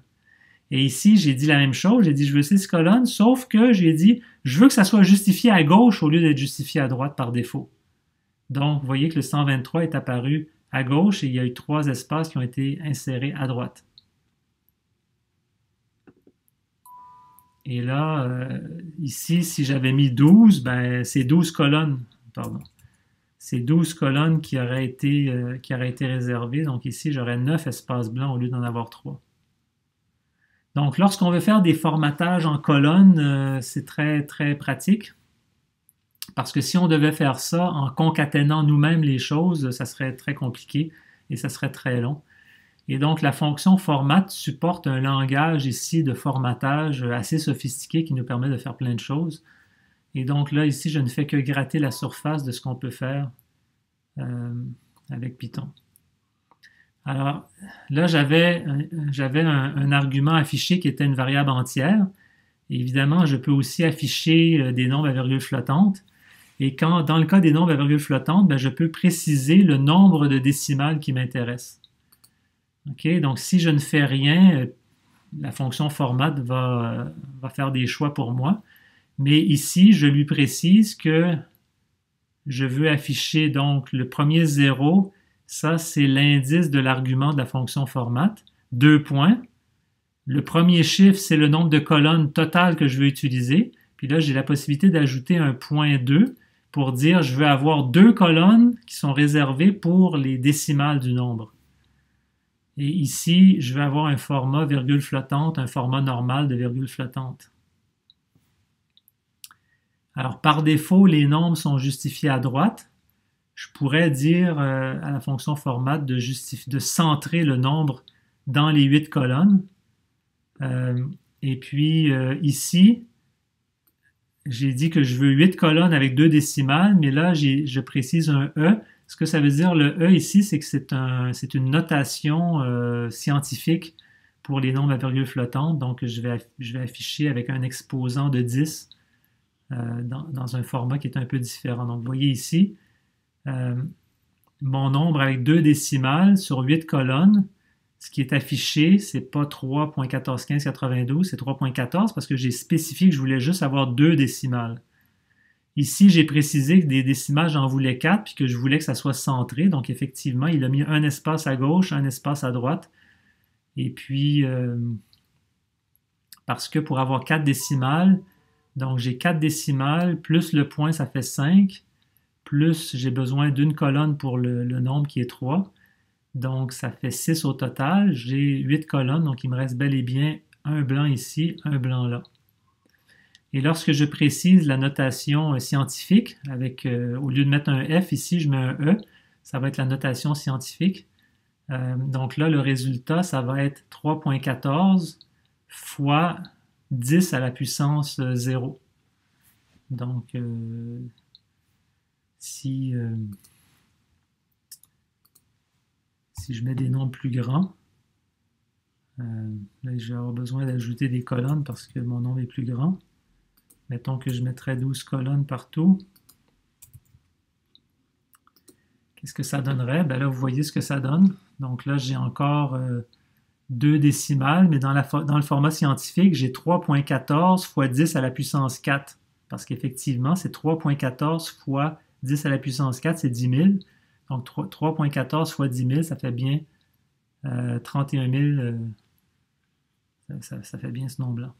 Et ici, j'ai dit la même chose, j'ai dit je veux 6 colonnes, sauf que j'ai dit je veux que ça soit justifié à gauche au lieu d'être justifié à droite par défaut. Donc, vous voyez que le 123 est apparu à gauche et il y a eu 3 espaces qui ont été insérés à droite. Et là, ici, si j'avais mis 12, ben, c'est 12 colonnes, c'est 12 colonnes qui auraient été réservées. Donc ici, j'aurais 9 espaces blancs au lieu d'en avoir 3. Donc, lorsqu'on veut faire des formatages en colonnes, c'est très, très pratique. Parce que si on devait faire ça en concaténant nous-mêmes les choses, ça serait très compliqué et ça serait très long. Et donc, la fonction format supporte un langage ici de formatage assez sophistiqué qui nous permet de faire plein de choses. Et donc là, ici, je ne fais que gratter la surface de ce qu'on peut faire avec Python. Alors là, j'avais un argument affiché qui était une variable entière. Et évidemment, je peux aussi afficher des nombres à virgule flottante. Et dans le cas des nombres à virgule flottante, ben, je peux préciser le nombre de décimales qui m'intéresse. OK? Donc, si je ne fais rien, la fonction format va faire des choix pour moi. Mais ici, je lui précise que je veux afficher donc le premier 0. Ça, c'est l'indice de l'argument de la fonction format. 2 points. Le premier chiffre, c'est le nombre de colonnes totales que je veux utiliser. Puis là, j'ai la possibilité d'ajouter un point 2 pour dire je veux avoir 2 colonnes qui sont réservées pour les décimales du nombre. Et ici, je vais avoir un format virgule flottante, un format normal de virgule flottante. Alors, par défaut, les nombres sont justifiés à droite. Je pourrais dire à la fonction format de centrer le nombre dans les 8 colonnes. Et puis, ici, j'ai dit que je veux 8 colonnes avec 2 décimales, mais là, je précise un E. Ce que ça veut dire, le E ici, c'est que c'est une notation scientifique pour les nombres à virgule flottante. Donc, je vais afficher avec un exposant de 10 dans un format qui est un peu différent. Donc, vous voyez ici, mon nombre avec 2 décimales sur 8 colonnes, ce qui est affiché, c'est pas 3.141592, c'est 3.14 parce que j'ai spécifié que je voulais juste avoir 2 décimales. Ici, j'ai précisé que des décimales, j'en voulais 4 puis que je voulais que ça soit centré. Donc, effectivement, il a mis un espace à gauche, un espace à droite. Et puis, parce que pour avoir 4 décimales, donc j'ai 4 décimales, plus le point, ça fait 5, plus j'ai besoin d'une colonne pour le nombre qui est 3. Donc, ça fait 6 au total. J'ai 8 colonnes, donc il me reste bel et bien un blanc ici, un blanc là. Et lorsque je précise la notation scientifique, au lieu de mettre un F ici, je mets un E, ça va être la notation scientifique. Donc là, le résultat, ça va être 3.14 fois 10 à la puissance 0. Donc, si je mets des nombres plus grands, là, je vais avoir besoin d'ajouter des colonnes parce que mon nombre est plus grand. Mettons que je mettrais 12 colonnes partout. Qu'est-ce que ça donnerait? Ben là, vous voyez ce que ça donne. Donc là, j'ai encore 2 décimales, mais dans le format scientifique, j'ai 3.14 fois 10 à la puissance 4. Parce qu'effectivement, c'est 3.14 fois 10 à la puissance 4, c'est 10 000. Donc 3.14 fois 10 000, ça fait bien 31 000. Ça fait bien ce nombre-là.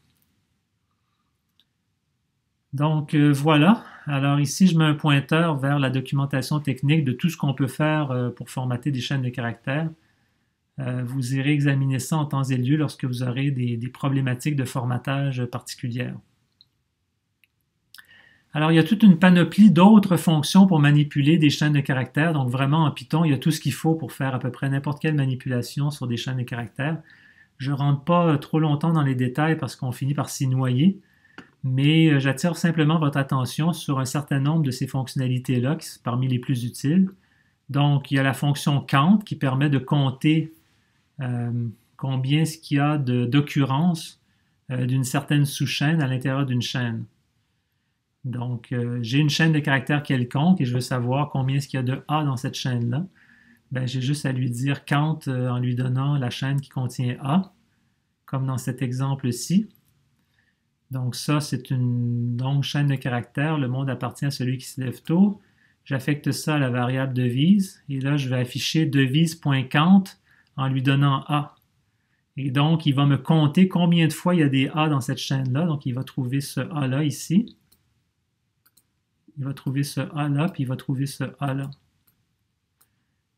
Donc voilà, alors ici je mets un pointeur vers la documentation technique de tout ce qu'on peut faire pour formater des chaînes de caractères. Vous irez examiner ça en temps et lieu lorsque vous aurez des problématiques de formatage particulières. Alors il y a toute une panoplie d'autres fonctions pour manipuler des chaînes de caractères, donc vraiment en Python il y a tout ce qu'il faut pour faire à peu près n'importe quelle manipulation sur des chaînes de caractères. Je ne rentre pas trop longtemps dans les détails parce qu'on finit par s'y noyer. Mais j'attire simplement votre attention sur un certain nombre de ces fonctionnalités-là qui sont parmi les plus utiles. Donc, il y a la fonction count qui permet de compter combien est-ce qu'il y a d'occurrences d'une certaine sous-chaîne à l'intérieur d'une chaîne. Donc, j'ai une chaîne de caractères quelconque et je veux savoir combien est-ce qu'il y a de A dans cette chaîne-là. Ben, j'ai juste à lui dire count en lui donnant la chaîne qui contient A, comme dans cet exemple-ci. Donc ça, c'est une longue chaîne de caractères. Le monde appartient à celui qui se lève tôt. J'affecte ça à la variable devise. Et là, je vais afficher devise.count en lui donnant A. Et donc, il va me compter combien de fois il y a des A dans cette chaîne-là. Donc, il va trouver ce A-là ici. Il va trouver ce A-là, puis il va trouver ce A-là.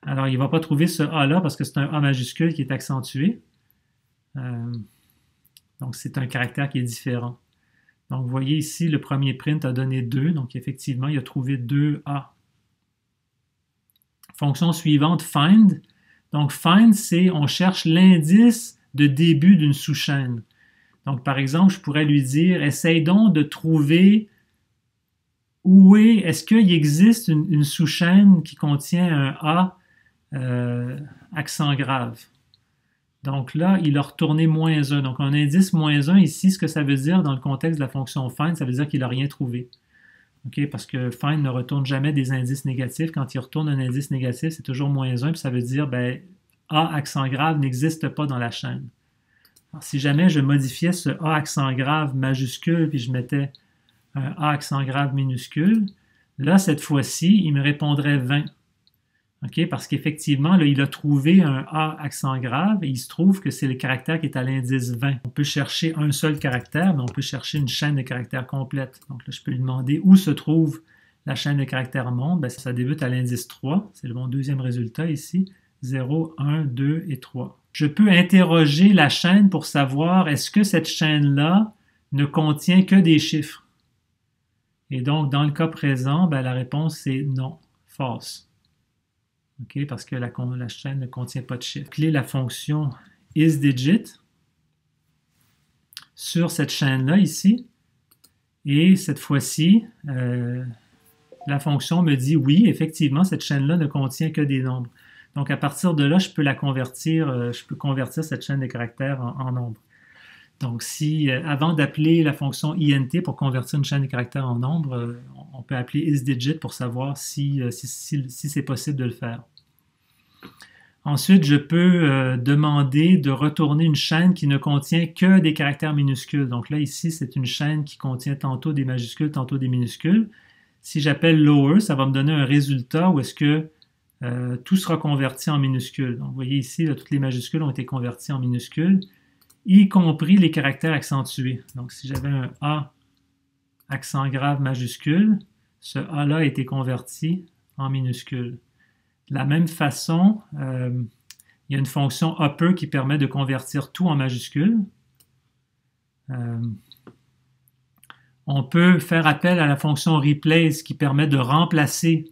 Alors, il ne va pas trouver ce A-là parce que c'est un A majuscule qui est accentué. Donc, c'est un caractère qui est différent. Donc, vous voyez ici, le premier print a donné 2. Donc, effectivement, il a trouvé 2A. Fonction suivante, find. Donc, find, c'est on cherche l'indice de début d'une sous-chaîne. Donc, par exemple, je pourrais lui dire, essaye donc de trouver est-ce qu'il existe une sous-chaîne qui contient un A accent grave? Donc là, il a retourné -1. Donc un indice -1 ici, ce que ça veut dire dans le contexte de la fonction find, ça veut dire qu'il n'a rien trouvé. Okay? Parce que find ne retourne jamais des indices négatifs. Quand il retourne un indice négatif, c'est toujours -1, puis ça veut dire ben, A accent grave n'existe pas dans la chaîne. Alors, si jamais je modifiais ce A accent grave majuscule, puis je mettais un A accent grave minuscule, là, cette fois-ci, il me répondrait 20. Okay? Parce qu'effectivement, il a trouvé un A accent grave et il se trouve que c'est le caractère qui est à l'indice 20. On peut chercher un seul caractère, mais on peut chercher une chaîne de caractères complète. Donc là, je peux lui demander où se trouve la chaîne de caractères monde. Ben, ça débute à l'indice 3. C'est mon deuxième résultat ici. 0, 1, 2 et 3. Je peux interroger la chaîne pour savoir est-ce que cette chaîne-là ne contient que des chiffres. Et donc, dans le cas présent, ben, la réponse c'est non, false. Okay, parce que la chaîne ne contient pas de chiffres. Clé la fonction isDigit sur cette chaîne-là ici. Et cette fois-ci, la fonction me dit oui, effectivement, cette chaîne-là ne contient que des nombres. Donc à partir de là, je peux la convertir, je peux convertir cette chaîne de caractères en nombres. Donc si, avant d'appeler la fonction int pour convertir une chaîne de caractères en nombres, on peut appeler isDigit pour savoir si c'est possible de le faire. Ensuite, je peux demander de retourner une chaîne qui ne contient que des caractères minuscules. Donc là, ici, c'est une chaîne qui contient tantôt des majuscules, tantôt des minuscules. Si j'appelle lower, ça va me donner un résultat où est-ce que tout sera converti en minuscules. Donc vous voyez ici, là, toutes les majuscules ont été converties en minuscules, y compris les caractères accentués. Donc si j'avais un A accent grave majuscule, ce A-là a été converti en minuscule. De la même façon, il y a une fonction upper qui permet de convertir tout en majuscules. On peut faire appel à la fonction replace qui permet de remplacer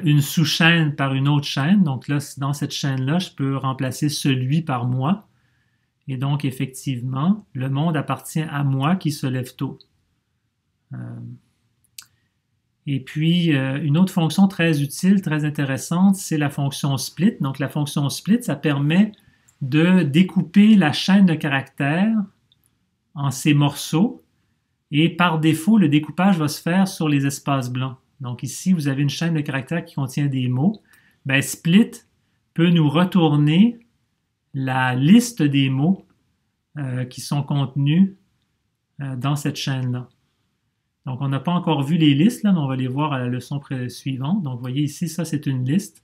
une sous-chaîne par une autre chaîne. Donc là, dans cette chaîne-là, je peux remplacer celui par moi. Et donc, effectivement, le monde appartient à moi qui se lève tôt. Et puis, une autre fonction très utile, très intéressante, c'est la fonction split. Donc, la fonction split, ça permet de découper la chaîne de caractères en ces morceaux. Et par défaut, le découpage va se faire sur les espaces blancs. Donc ici, vous avez une chaîne de caractères qui contient des mots. Ben, split peut nous retourner la liste des mots qui sont contenus dans cette chaîne-là. Donc, on n'a pas encore vu les listes, là, mais on va les voir à la leçon suivante. Donc, vous voyez ici, ça, c'est une liste.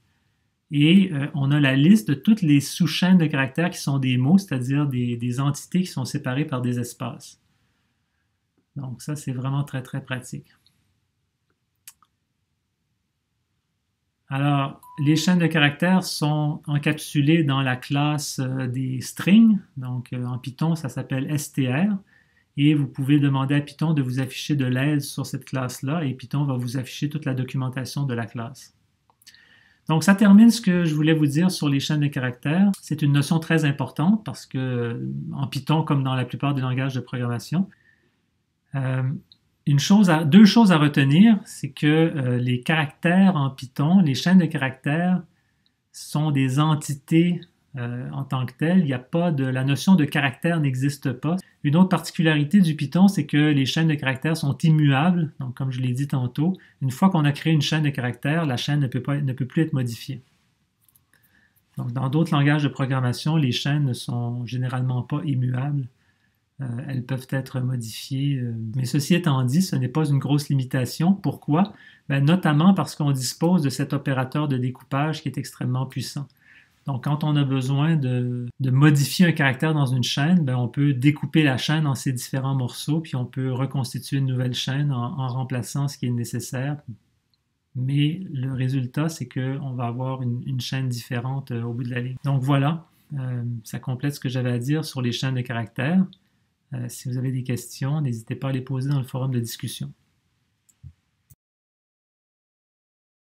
Et on a la liste de toutes les sous-chaînes de caractères qui sont des mots, c'est-à-dire des entités qui sont séparées par des espaces. Donc, ça, c'est vraiment très, très pratique. Alors, les chaînes de caractères sont encapsulées dans la classe des strings. Donc, en Python, ça s'appelle str. Et vous pouvez demander à Python de vous afficher de l'aide sur cette classe-là, et Python va vous afficher toute la documentation de la classe. Donc, ça termine ce que je voulais vous dire sur les chaînes de caractères. C'est une notion très importante parce que, en Python, comme dans la plupart des langages de programmation, deux choses à retenir, c'est que les caractères en Python, les chaînes de caractères, sont des entités en tant que telles. Il n'y a pas la notion de caractère n'existe pas. Une autre particularité du Python, c'est que les chaînes de caractères sont immuables. Donc, comme je l'ai dit tantôt, une fois qu'on a créé une chaîne de caractères, la chaîne ne peut plus être modifiée. Donc, dans d'autres langages de programmation, les chaînes ne sont généralement pas immuables. Elles peuvent être modifiées. Mais ceci étant dit, ce n'est pas une grosse limitation. Pourquoi? Ben, notamment parce qu'on dispose de cet opérateur de découpage qui est extrêmement puissant. Donc, quand on a besoin de modifier un caractère dans une chaîne, ben, on peut découper la chaîne en ces différents morceaux, puis on peut reconstituer une nouvelle chaîne en remplaçant ce qui est nécessaire. Mais le résultat, c'est qu'on va avoir une chaîne différente au bout de la ligne. Donc voilà, ça complète ce que j'avais à dire sur les chaînes de caractères. Si vous avez des questions, n'hésitez pas à les poser dans le forum de discussion.